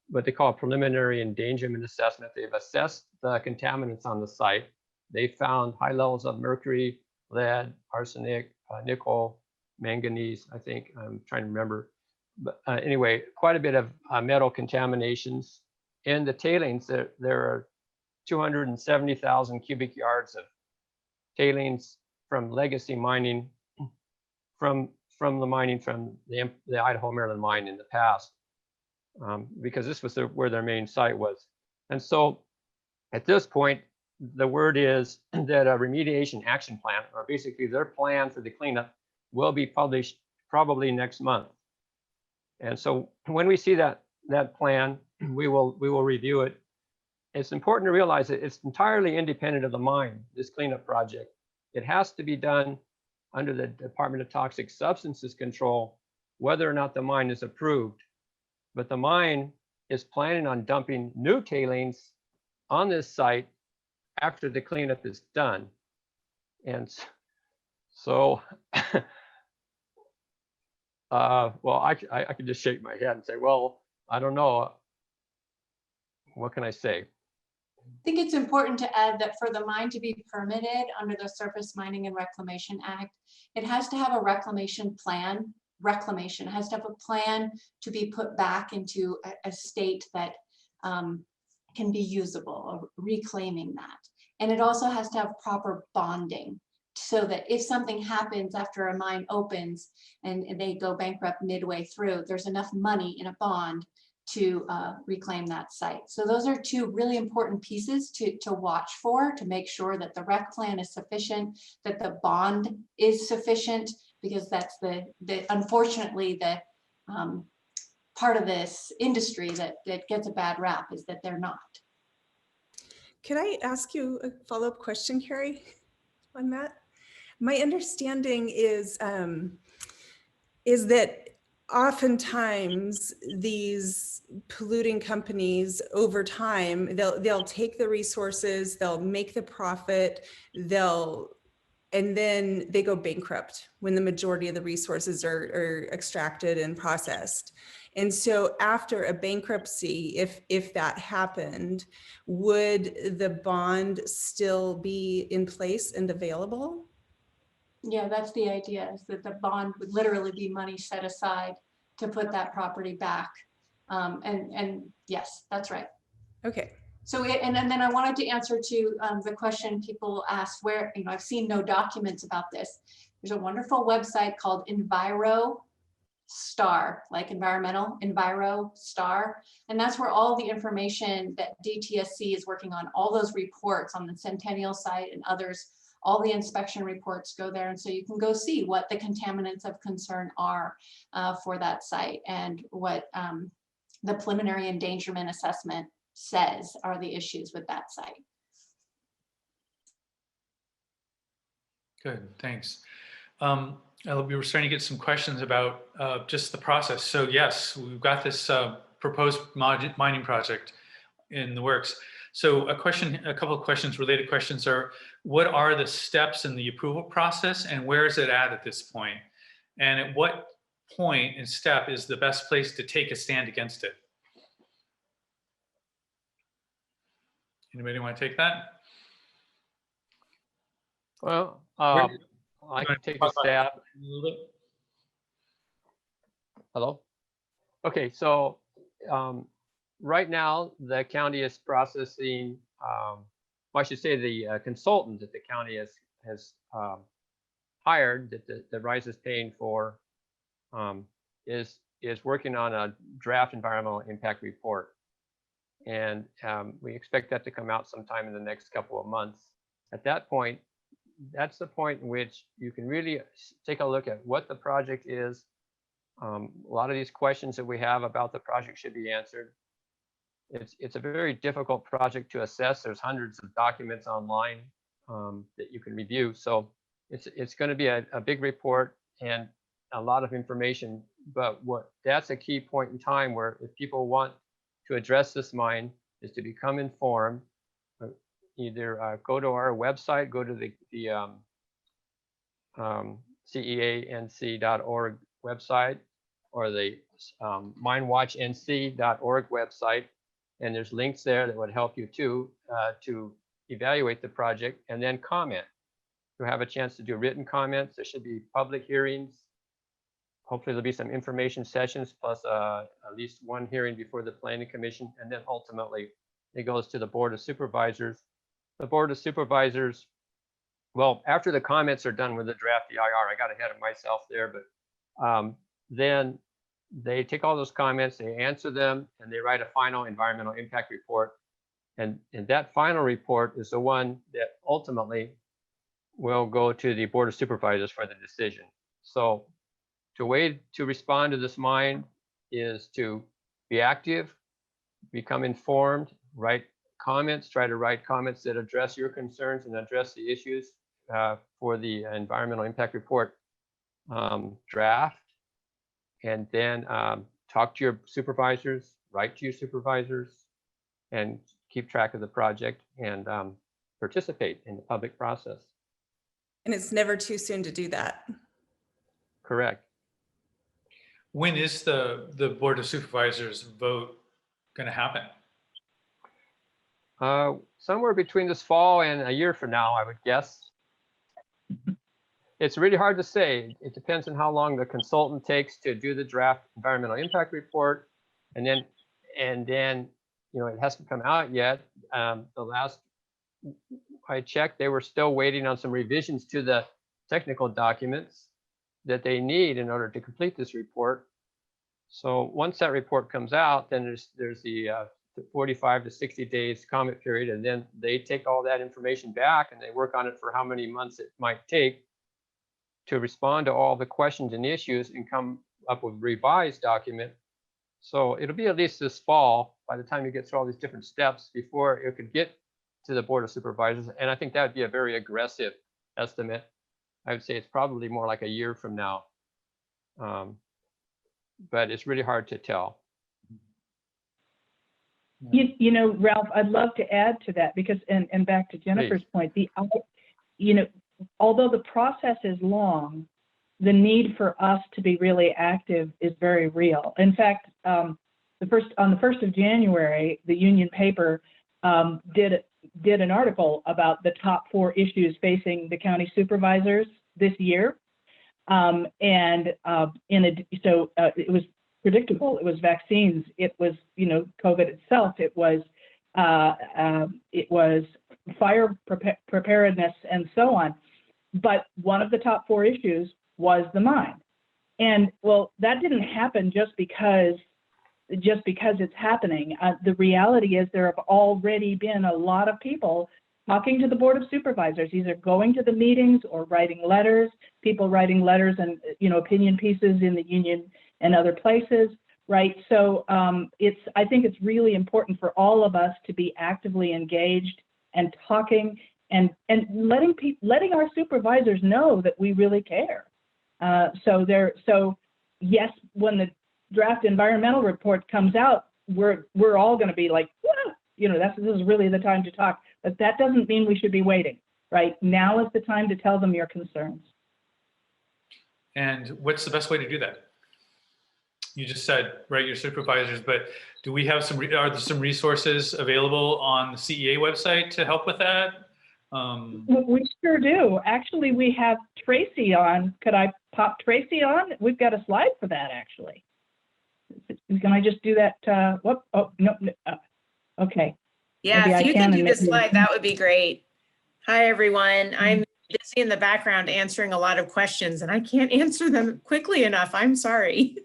what they call a preliminary endangerment assessment. They've assessed the contaminants on the site. They found high levels of mercury, lead, arsenic, nickel, manganese, I think. I'm trying to remember. But anyway, quite a bit of metal contaminations. In the tailings, there are 270,000 cubic yards of tailings from legacy mining, from the mining from the Idaho Maryland Mine in the past, because this was where their main site was. And so at this point, the word is that a remediation action plan, or basically their plan for the cleanup, will be published probably next month. And so when we see that plan, we will review it. It's important to realize that it's entirely independent of the mine, this cleanup project. It has to be done under the Department of Toxic Substances Control, whether or not the mine is approved. But the mine is planning on dumping new tailings on this site after the cleanup is done. And so, well, I could just shake my head and say, well, I don't know. What can I say? I think it's important to add that for the mine to be permitted under the Surface Mining and Reclamation Act, it has to have a reclamation plan. Reclamation has to have a plan to be put back into a state that can be usable, or reclaiming that. And it also has to have proper bonding, so that if something happens after a mine opens and they go bankrupt midway through, there's enough money in a bond to reclaim that site. So those are two really important pieces to watch for, to make sure that the rec plan is sufficient, that the bond is sufficient, because that's unfortunately the part of this industry that gets a bad rap, is that they're not. Could I ask you a follow-up question, Carrie, on that? My understanding is that oftentimes these polluting companies, over time, they'll take the resources, they'll make the profit, and then they go bankrupt when the majority of the resources are extracted and processed. And so after a bankruptcy, if that happened, would the bond still be in place and available? Yeah, that's the idea, is that the bond would literally be money set aside to put that property back. And yes, that's right. Okay. So, and then I wanted to answer to the question people asked, where, I've seen no documents about this. There's a wonderful website called EnviroStar, like environmental, EnviroStar. And that's where all the information that DTSC is working on, all those reports on the Centennial site and others, all the inspection reports go there. And so you can go see what the contaminants of concern are for that site, and what the preliminary endangerment assessment says are the issues with that site. Good, thanks. We were starting to get some questions about just the process. So yes, we've got this proposed mining project in the works. So a couple of questions, related questions are, what are the steps in the approval process, and where is it at this point? And at what point and step is the best place to take a stand against it? Anybody want to take that? Well, Where- I can take a stab. Hello? Okay, so right now the county is processing, well, I should say the consultant that the county has hired, that RISE is paying for, is working on a draft environmental impact report. And we expect that to come out sometime in the next couple of months. At that point, that's the point in which you can really take a look at what the project is. A lot of these questions that we have about the project should be answered. It's a very difficult project to assess. There's hundreds of documents online that you can review. So it's going to be a big report and a lot of information. But that's a key point in time where if people want to address this mine is to become informed. Either go to our website, go to the ceanc.org website or the MineWatchNC.org website, and there's links there that would help you too to evaluate the project and then comment. You'll have a chance to do written comments. There should be public hearings. Hopefully there'll be some information sessions plus at least one hearing before the Planning Commission, and then ultimately it goes to the Board of Supervisors. The Board of Supervisors, well, after the comments are done with the draft EIR, I got ahead of myself there, but then they take all those comments, they answer them, and they write a final environmental impact report. And that final report is the one that ultimately will go to the Board of Supervisors for the decision. So the way to respond to this mine is to be active, become informed, write comments, try to write comments that address your concerns and address the issues for the environmental impact report draft, and then talk to your supervisors, write to your supervisors, and keep track of the project and participate in the public process. And it's never too soon to do that. Correct. When is the Board of Supervisors vote going to happen? Somewhere between this fall and a year from now, I would guess. It's really hard to say. It depends on how long the consultant takes to do the draft environmental impact report, and then you know, it hasn't come out yet. The last I checked, they were still waiting on some revisions to the technical documents that they need in order to complete this report. So once that report comes out, then there's the 45 to 60 days comment period, and then they take all that information back and they work on it for how many months it might take to respond to all the questions and issues and come up with a revised document. So it'll be at least this fall by the time you get through all these different steps before it could get to the Board of Supervisors. And I think that would be a very aggressive estimate. I would say it's probably more like a year from now. But it's really hard to tell. You know, Ralph, I'd love to add to that because, and back to Jennifer's point, you know, although the process is long, the need for us to be really active is very real. In fact, on the 1st of January, the Union paper did an article about the top 4 issues facing the county supervisors this year. So it was predictable. It was vaccines. It was, you know, COVID itself. It was fire preparedness and so on. But one of the top 4 issues was the mine. And well, that didn't happen just because it's happening. The reality is there have already been a lot of people talking to the Board of Supervisors, either going to the meetings or writing letters, people writing letters and, you know, opinion pieces in the Union and other places, right? So I think it's really important for all of us to be actively engaged and talking and letting our supervisors know that we really care. So yes, when the draft environmental report comes out, we're all going to be like, whoa, you know, this is really the time to talk. But that doesn't mean we should be waiting, right? Now is the time to tell them your concerns. And what's the best way to do that? you just said, right, your supervisors, but do we have are there some resources available on the CEA website to help with that? We sure do. Actually, we have Tracy on. Could I pop Tracy on? We've got a slide for that, actually. Can I just do that? Oh, no. Okay. Yeah, Maybe if I you can could do and the maybe- slide, that would be great. Hi, everyone. I'm busy in the background answering a lot of questions, and I can't answer them quickly enough. I'm sorry.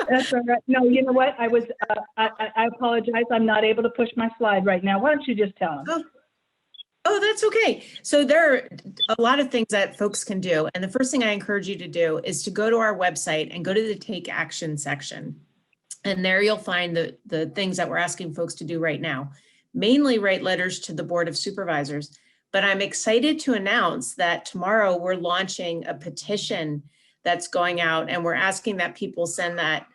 That's all right. No, you know what? I apologize. I'm not able to push my slide right now. Why don't you just tell them? Oh, that's okay. So there are a lot of things that folks can do. And the first thing I encourage you to do is to go to our website and go to the Take Action section. And there you'll find the things that we're asking folks to do right now. Mainly write letters to the Board of Supervisors. But I'm excited to announce that tomorrow we're launching a petition that's going out, and we're asking that people send that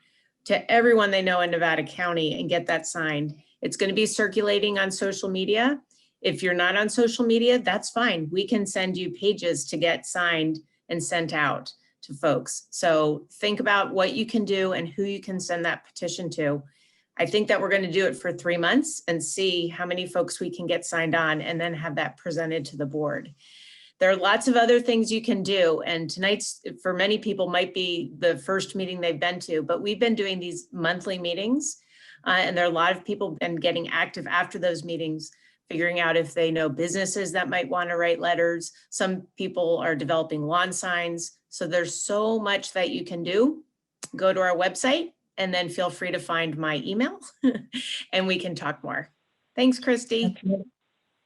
to everyone they know in Nevada County and get that signed. It's going to be circulating on social media. If you're not on social media, that's fine. We can send you pages to get signed and sent out to folks. So think about what you can do and who you can send that petition to. I think that we're going to do it for 3 months and see how many folks we can get signed on, and then have that presented to the board. There are lots of other things you can do, and tonight's, for many people, might be the first meeting they've been to, but we've been doing these monthly meetings, and there are a lot of people been getting active after those meetings, figuring out if they know businesses that might want to write letters. Some people are developing lawn signs. So there's so much that you can do. Go to our website, and then feel free to find my email and we can talk more. Thanks, Christy.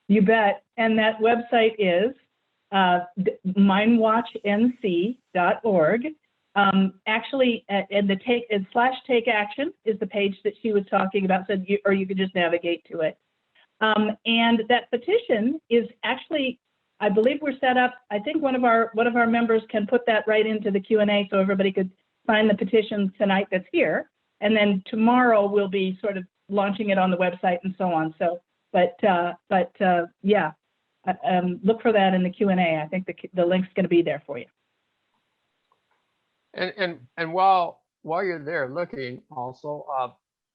You bet. And that website is MineWatchNC.org. Actually, and the /take action is the page that she was talking about, so or you could just navigate to it. And that petition is actually, I believe we're set up. I think one of our members can put that right into the Q&A, so everybody could sign the petition tonight that's here. And then tomorrow we'll be sort of launching it on the website and so on. So, yeah, look for that in the Q&A. I think the link's going to be there for you. And while you're there looking, also,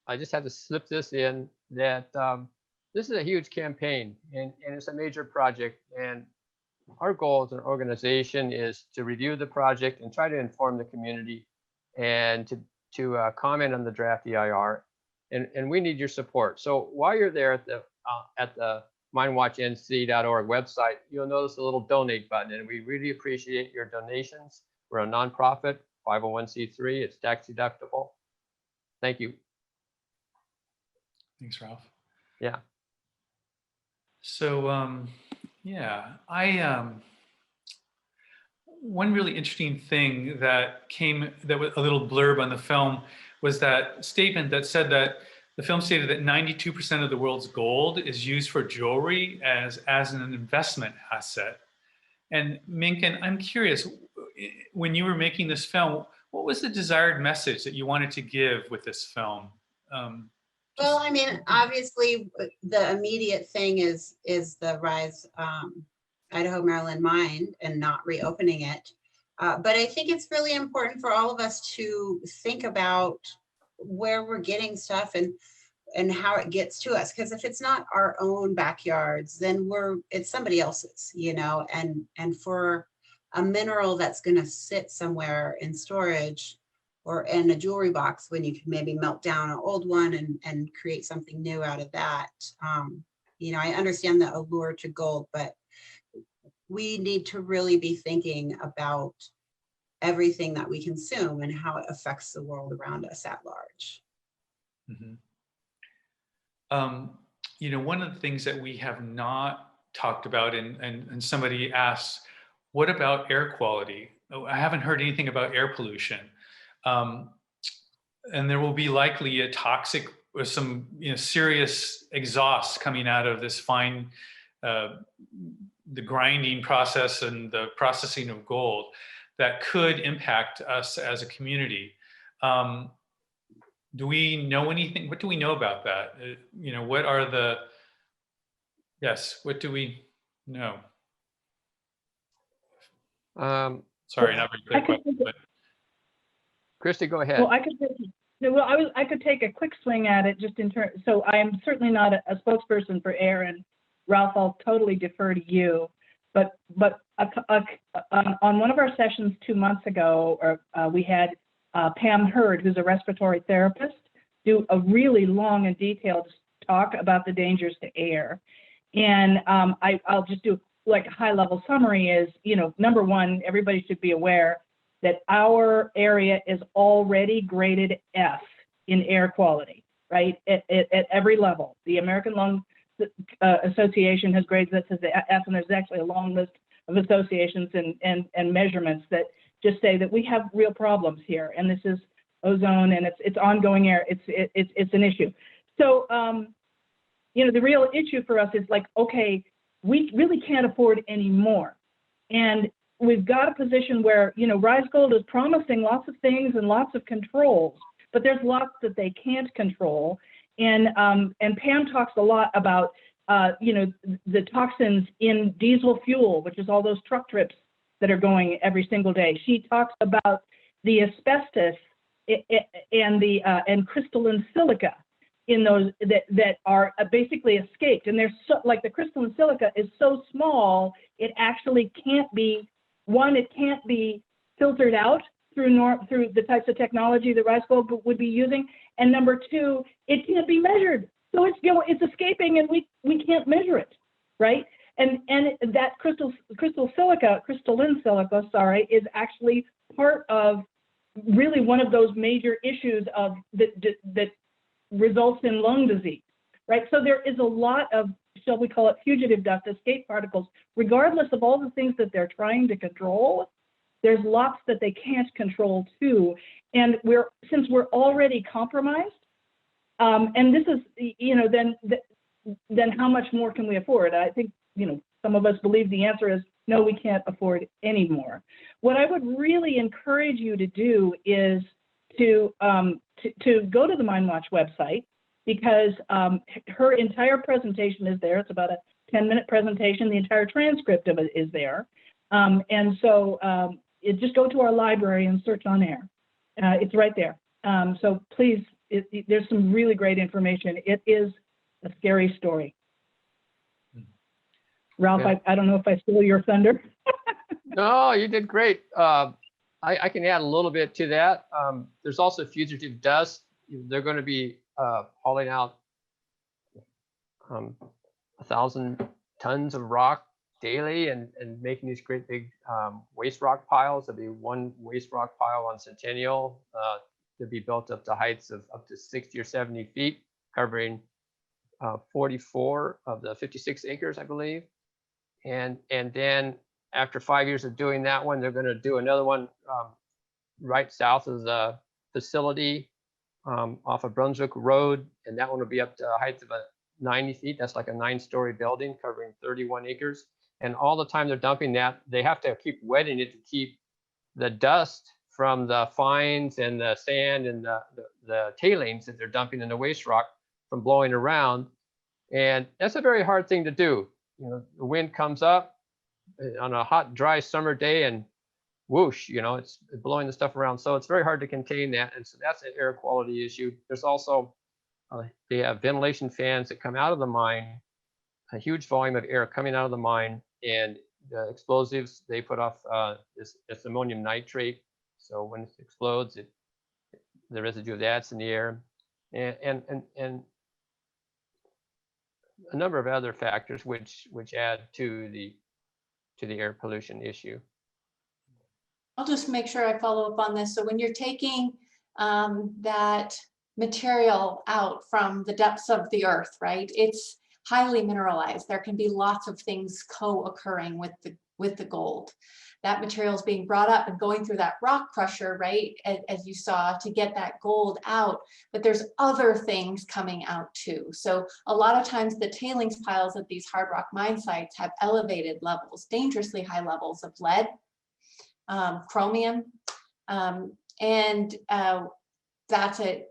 I just had to slip this in that this is a huge campaign, and it's a major project. And our goal as an organization is to review the project and try to inform the community, and to comment on the draft EIR, and we need your support. So while you're there at the MineWatchNC.org website, you'll notice a little donate button, and we really appreciate your donations. We're a nonprofit, 501c3. It's tax deductible. Thank you. Thanks, Ralph. Yeah. So yeah, one really interesting thing that was a little blurb on the film was that statement that said that the film stated that 92% of the world's gold is used for jewelry as an investment asset. And Minkin, I'm curious, when you were making this film, what was the desired message that you wanted to give with this film? Well, I mean, obviously the immediate thing is the Rise Idaho Maryland Mine and not reopening it. But I think it's really important for all of us to think about where we're getting stuff and how it gets to us. Because if it's not our own backyards, then it's somebody else's, you know, and for a mineral that's going to sit somewhere in storage or in a jewelry box, when you can maybe melt down an old one and create something new out of that. You know, I understand the allure to gold, but we need to really be thinking about everything that we consume and how it affects the world around us at large. Mm-hmm. You know, one of the things that we have not talked about, and somebody asked, what about air quality? Oh, I haven't heard anything about air pollution. And there will be likely a toxic or some serious exhaust coming out of this fine, the grinding process and the processing of gold that could impact us as a community. Do we know anything? What do we know about that? You know, what are the, what do we know? Sorry, not very good question, but. Christy, go ahead. Well, I could take a quick swing at it just in terms. So I am certainly not a spokesperson for AIR, and Ralph, I'll totally defer to you. But on one of our sessions 2 months ago, we had Pam Hurd, who's a respiratory therapist, do a really long and detailed talk about the dangers to air. And I'll just do like a high level summary is, number one, everybody should be aware that our area is already graded F in air quality, right? At every level. The American Lung Association has graded this as the F, and there's actually a long list of associations and measurements that just say that we have real problems here, and this is ozone, and it's ongoing air. It's an issue. So the real issue for us is like, okay, we really can't afford any more, and we've got a position where Rise Gold is promising lots of things and lots of controls, but there's lots that they can't control. And Pam talks a lot about the toxins in diesel fuel, which is all those truck trips that are going every single day. She talks about the asbestos and crystalline silica in those that are basically escaped. And they're so, like, the crystalline silica is so small, it actually can't be, one, it can't be filtered out through the types of technology that Rise Gold would be using. And number two, it can't be measured. So it's escaping, and we can't measure it, right? And that crystalline silica, is actually part of really one of those major issues of that results in lung disease, right? So there is a lot of, shall we call it, fugitive dust, escape particles, regardless of all the things that they're trying to control. There's lots that they can't control too. And since we're already compromised, and this is, then how much more can we afford? I think, some of us believe the answer is no, we can't afford any more. What I would really encourage you to do is to go to the MineWatch website, because her entire presentation is there. It's about a 10-minute presentation. The entire transcript of it is there. And so just go to our library and search on air. It's right there. So please, there's some really great information. It is a scary story. Ralph, yeah. I don't know if I stole your thunder. No, you did great. I can add a little bit to that. There's also Fugitive Dust. They're going to be hauling out 1,000 tons of rock daily and making these great big waste rock piles. There'll be one waste rock pile on Centennial to be built up to heights of up to 60 or 70 feet, covering 44 of the 56 acres, I believe. And then after 5 years of doing that one, they're going to do another one right south of the facility off of Brunswick Road, and that one will be up to heights of 90 feet. That's like a 9-story building covering 31 acres. And all the time they're dumping that, they have to keep wetting it to keep the dust from the fines and the sand and the tailings that they're dumping in the waste rock from blowing around. And that's a very hard thing to do. The wind comes up on a hot, dry summer day, and whoosh, it's blowing the stuff around. So it's very hard to contain that. And so that's an air quality issue. There's also, they have ventilation fans that come out of the mine, a huge volume of air coming out of the mine, and the explosives, they put off this ammonium nitrate. So when it explodes, the residue of that's in the air. And a number of other factors which add to the air pollution issue. I'll just make sure I follow up on this. So when you're taking that material out from the depths of the earth, right? It's highly mineralized. There can be lots of things co-occurring with the gold. That material is being brought up and going through that rock crusher, right? As you saw, to get that gold out, but there's other things coming out too. So a lot of times the tailings piles at these hard rock mine sites have elevated levels, dangerously high levels of lead, chromium, and that's it.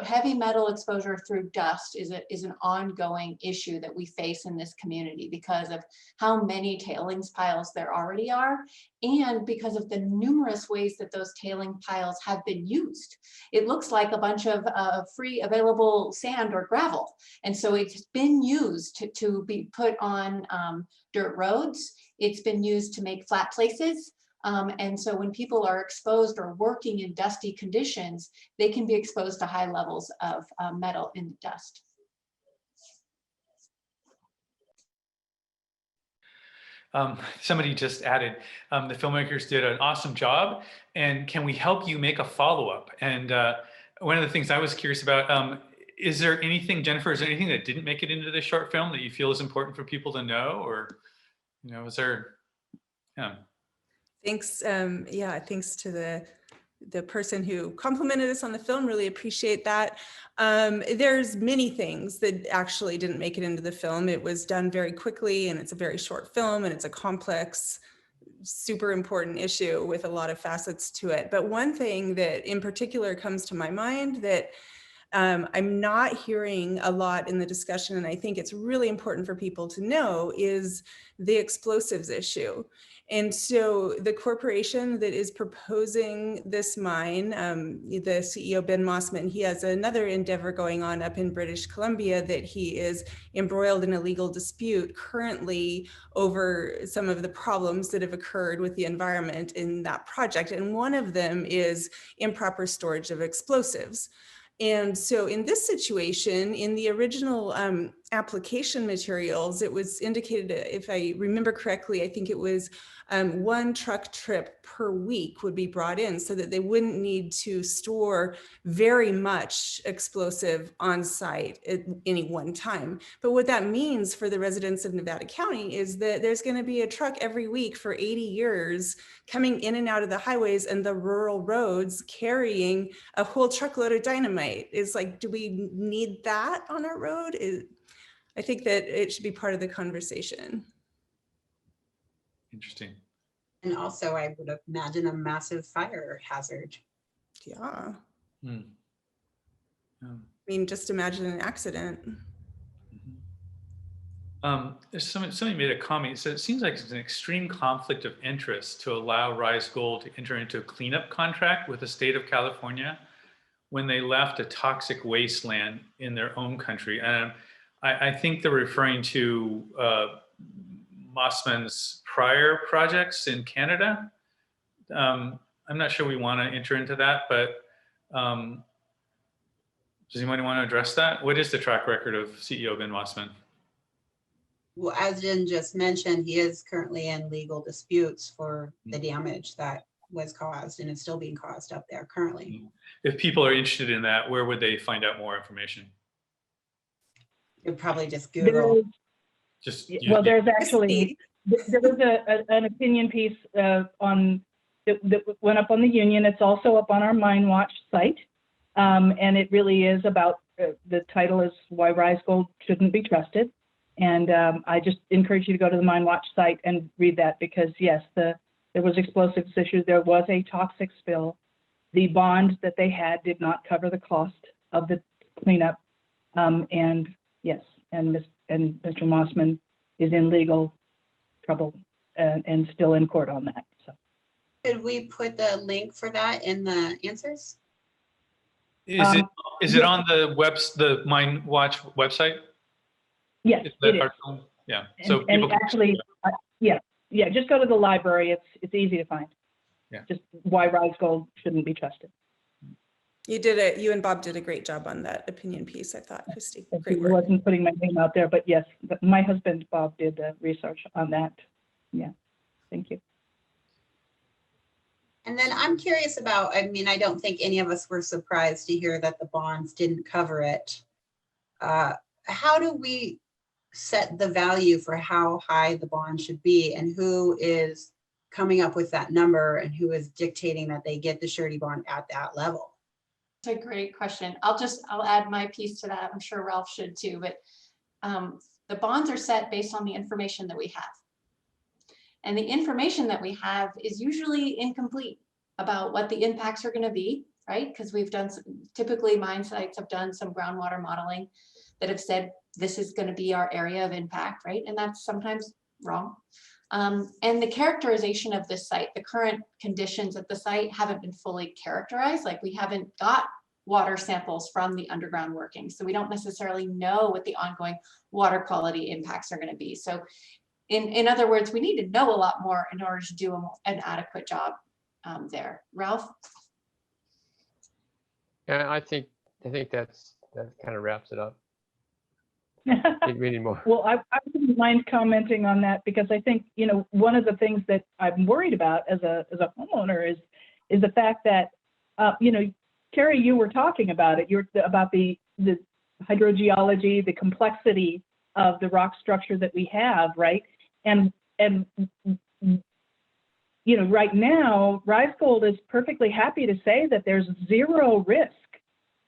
Heavy metal exposure through dust is an ongoing issue that we face in this community because of how many tailings piles there already are, and because of the numerous ways that those tailing piles have been used. It looks like a bunch of free available sand or gravel. And so it's been used to be put on dirt roads. It's been used to make flat places. And so when people are exposed or working in dusty conditions, they can be exposed to high levels of metal in the dust. Somebody just added, the filmmakers did an awesome job, and can we help you make a follow-up? And one of the things I was curious about, is there anything, Jennifer, is there anything that didn't make it into the short film that you feel is important for people to know? Or, you know, is there, yeah. Thanks. Yeah, thanks to the person who complimented us on the film. Really appreciate that. There's many things that actually didn't make it into the film. It was done very quickly, and it's a very short film, and it's a complex, super important issue with a lot of facets to it. But one thing that in particular comes to my mind that I'm not hearing a lot in the discussion, and I think it's really important for people to know, is the explosives issue. And so the corporation that is proposing this mine, the CEO, Ben Mossman, he has another endeavor going on up in British Columbia that he is embroiled in a legal dispute currently over some of the problems that have occurred with the environment in that project. And one of them is improper storage of explosives. And so in this situation, in the original application materials, it was indicated, if I remember correctly, I think it was 1 truck trip per week would be brought in so that they wouldn't need to store very much explosive on site at any one time. But what that means for the residents of Nevada County is that there's going to be a truck every week for 80 years coming in and out of the highways and the rural roads carrying a whole truckload of dynamite. It's like, do we need that on our road? I think that it should be part of the conversation. Interesting. And also, I would imagine a massive fire hazard. Yeah. Hmm. I mean, just imagine an accident. Somebody made a comment. So it seems like it's an extreme conflict of interest to allow Rise Gold to enter into a cleanup contract with the state of California when they left a toxic wasteland in their own country. And I think they're referring to Mossman's prior projects in Canada. I'm not sure we want to enter into that, but does anybody want to address that? What is the track record of CEO Ben Mossman? Well, as Jen just mentioned, he is currently in legal disputes for the damage that was caused and is still being caused up there currently. If people are interested in that, where would they find out more information? You'd probably just Google. Well, there's actually, there was an opinion piece that went up on the Union. It's also up on our MineWatch site. And it really is about, the title is Why Rise Gold Shouldn't Be Trusted. And I just encourage you to go to the MineWatch site and read that, because yes, there was explosives issues. There was a toxic spill. The bond that they had did not cover the cost of the cleanup. And yes, and Mr. Mossman is in legal trouble and still in court on that. So, could we put the link for that in the answers? Is it on the MineWatch website? Yes, it is. Yeah. And, So and actually, yeah, just go to the library. It's easy to find. Yeah. Just Why Rise Gold Shouldn't Be Trusted. You and Bob did a great job on that opinion piece, I thought, Christy. Great work. I wasn't putting my name out there, but yes, my husband, Bob, did the research on that. Yeah, thank you. And then I'm curious about, I mean, I don't think any of us were surprised to hear that the bonds didn't cover it. How do we set the value for how high the bond should be, and who is coming up with that number, and who is dictating that they get the surety bond at that level? It's a great question. I'll add my piece to that. I'm sure Ralph should too, but the bonds are set based on the information that we have. And the information that we have is usually incomplete about what the impacts are going to be. right? Because we've done, typically mine sites have done some groundwater modeling that have said, this is going to be our area of impact, right? And that's sometimes wrong. And the characterization of this site, the current conditions at the site haven't been fully characterized. Like, we haven't got water samples from the underground workings. So we don't necessarily know what the ongoing water quality impacts are going to be. So in other words, we need to know a lot more in order to do an adequate job there. Ralph? Yeah, I think that kind of wraps it up. We need more. Well, I wouldn't mind commenting on that, because I think, you know, one of the things that I'm worried about as a homeowner is the fact that, you know, Carrie, you were talking about it. You're about the hydrogeology, the complexity of the rock structure that we have, right? And you know, right now, Rise Gold is perfectly happy to say that there's zero risk.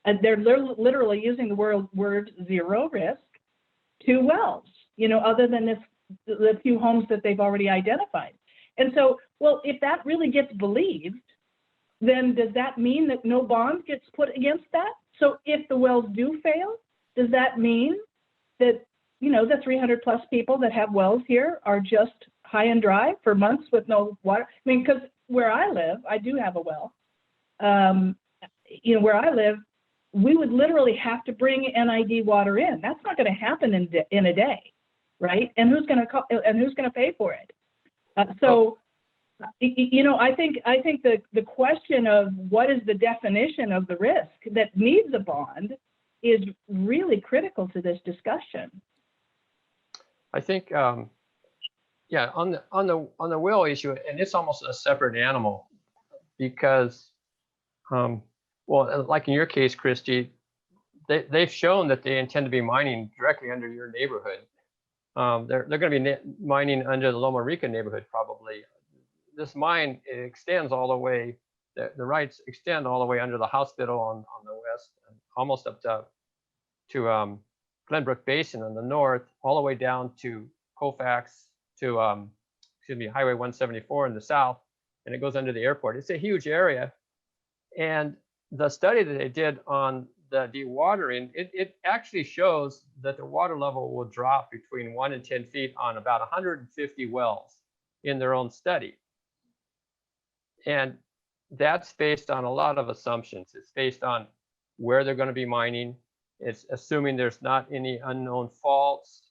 And they're literally using the word zero risk to wells, you know, other than the few homes that they've already identified. And so, well, if that really gets believed, then does that mean that no bond gets put against that? So if the wells do fail, does that mean that, you know, the 300 plus people that have wells here are just high and dry for months with no water? I mean, because where I live, I do have a well. You know, where I live, we would literally have to bring NID water in. That's not going to happen in a day, right? And who's going to pay for it? You know, I think the question of what is the definition of the risk that needs a bond is really critical to this discussion. I think, yeah, on the well issue, and it's almost a separate animal, because, well, like in your case, Christy, they've shown that they intend to be mining directly under your neighborhood. They're going to be mining under the Loma Rica neighborhood probably. This mine, it extends all the way, the rights extend all the way under the hospital on the west, and almost up to Glenbrook Basin on the north, all the way down to Colfax, to Highway 174 in the south, and it goes under the airport. It's a huge area. And the study that they did on the dewatering, it actually shows that the water level will drop between 1 and 10 feet on about 150 wells in their own study. And that's based on a lot of assumptions. It's based on where they're going to be mining. It's assuming there's not any unknown faults,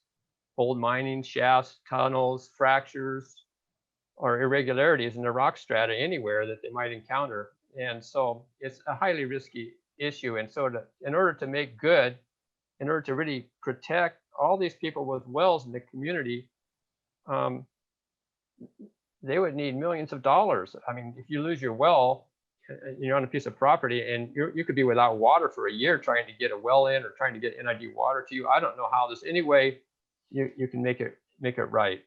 old mining shafts, tunnels, fractures, or irregularities in the rock strata anywhere that they might encounter. And so it's a highly risky issue. And so in order to make good, in order to really protect all these people with wells in the community, they would need millions of dollars. I mean, if you lose your well, you're on a piece of property, and you could be without water for a year trying to get a well in or trying to get NID water to you. I don't know how any way you can make it right.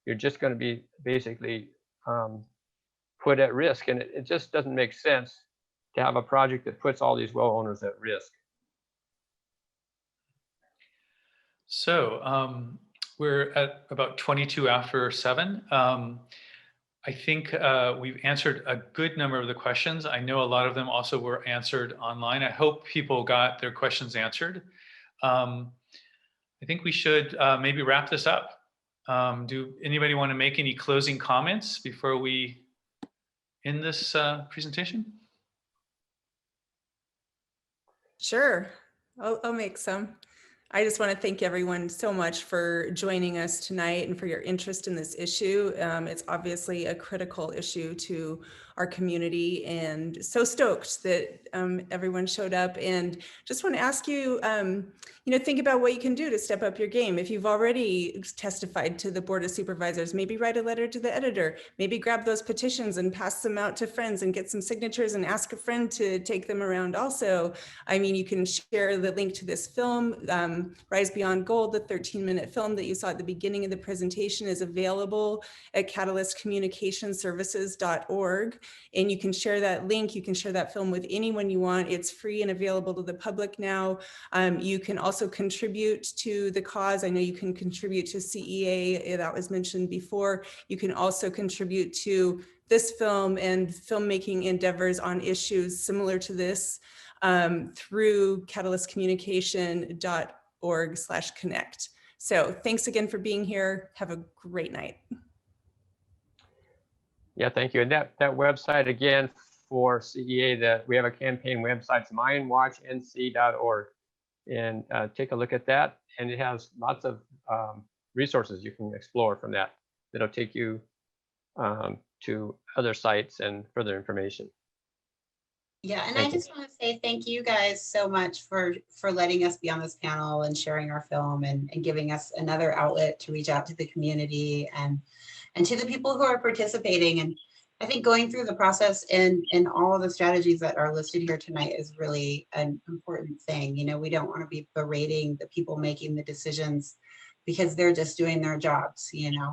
You're just going to be basically put at risk, and it just doesn't make sense to have a project that puts all these well owners at risk. So we're at about 22 after 7. I think we've answered a good number of the questions. I know a lot of them also were answered online. I hope people got their questions answered. I think we should maybe wrap this up. Do anybody want to make any closing comments before we end this presentation? Sure, I'll make some. I just want to thank everyone so much for joining us tonight and for your interest in this issue. It's obviously a critical issue to our community, and so stoked that everyone showed up. And just want to ask you, think about what you can do to step up your game. If you've already testified to the Board of Supervisors, maybe write a letter to the editor, maybe grab those petitions and pass them out to friends and get some signatures and ask a friend to take them around also. I mean, you can share the link to this film, Rise Beyond Gold, the 13-minute film that you saw at the beginning of the presentation is available at catalystcommunicationservices.org. and you can share that link. You can share that film with anyone you want. It's free and available to the public now. You can also contribute to the cause. I know you can contribute to CEA, that was mentioned before. You can also contribute to this film and filmmaking endeavors on issues similar to this through catalystcommunication.org/connect. So thanks again for being here. Have a great night. Yeah, thank you. And that website again for CEA, that we have a campaign website, it's MineWatchNC.org, and take a look at that. And it has lots of resources you can explore from that. That'll take you to other sites and further information. Yeah, and Thank I just want to say thank you guys so much for letting us be on this panel and sharing our film and giving us another outlet to reach out to the community and to the people who are participating. And I think going through the process and all of the strategies that are listed here tonight is really an important thing. You know, we don't want to be berating the people making the decisions because they're just doing their jobs, you know,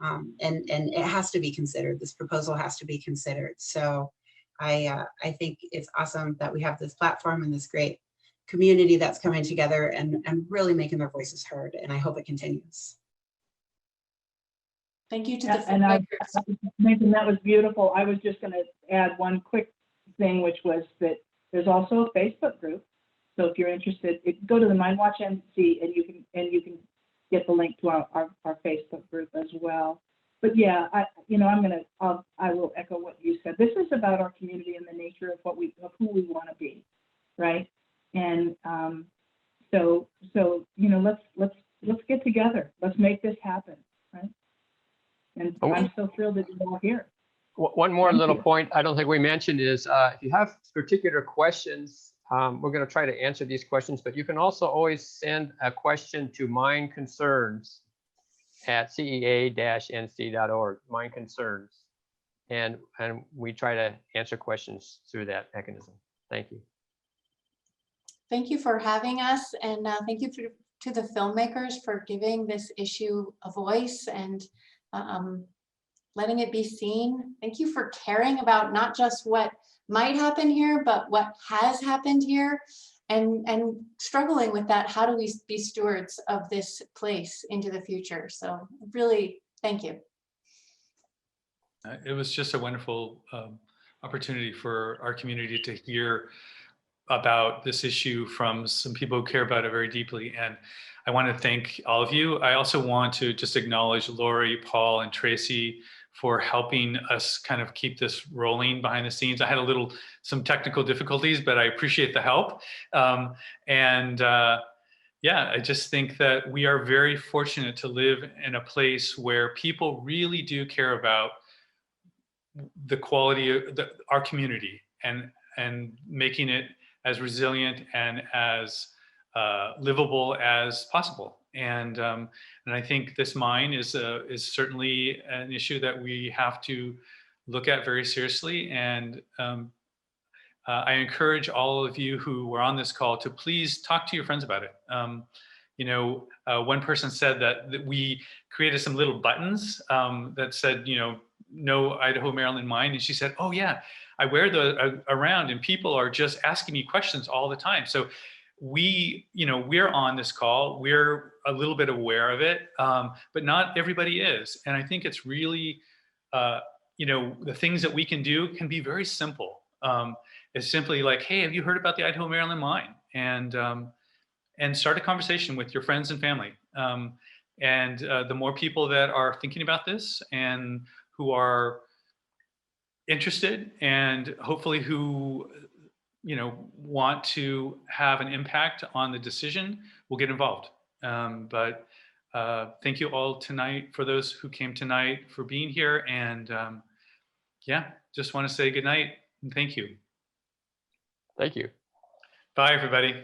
and it has to be considered. This proposal has to be considered. So I think it's awesome that we have this platform and this great community that's coming together and really making their voices heard. And I hope it continues. Thank you to the And I mentioned that was beautiful. I was just going to add one quick thing, which was that there's also a Facebook group. So if you're interested, go to the MineWatch NC and you can get the link to our Facebook group as well. But yeah, I will echo what you said. This is about our community and the nature of who we want to be, right? And so you know, let's get together. Let's make this happen, right? And I'm so thrilled that you're all here. One more little point I don't think we mentioned is if you have particular questions, we're going to try to answer these questions, but you can also always send a question to mineconcerns@cea-nc.org, Mine Concerns, and we try to answer questions through that mechanism. Thank you. Thank you for having us, and thank you to the filmmakers for giving this issue a voice and letting it be seen. Thank you for caring about not just what might happen here, but what has happened here, and struggling with that. How do we be stewards of this place into the future? So really, thank you. It was just a wonderful opportunity for our community to hear about this issue from some people who care about it very deeply. And I want to thank all of you. I also want to just acknowledge Lori, Paul, and Tracy for helping us kind of keep this rolling behind the scenes. I had some technical difficulties, but I appreciate the help. Yeah, I just think that we are very fortunate to live in a place where people really do care about the quality of our community and making it as resilient and as livable as possible. And I think this mine is certainly an issue that we have to look at very seriously. And I encourage all of you who were on this call to please talk to your friends about it. One person said that we created some little buttons that said, no Idaho Maryland Mine. And she said, oh yeah, I wear those around and people are just asking me questions all the time. So we're on this call, we're a little bit aware of it, but not everybody is. And I think it's really, the things that we can do can be very simple. It's simply like, hey, have you heard about the Idaho Maryland Mine? And start a conversation with your friends and family. The more people that are thinking about this and who are interested and hopefully who want to have an impact on the decision will get involved. But thank you all tonight, for those who came tonight, for being here. And just want to say good night and thank you. Thank you. Bye, everybody.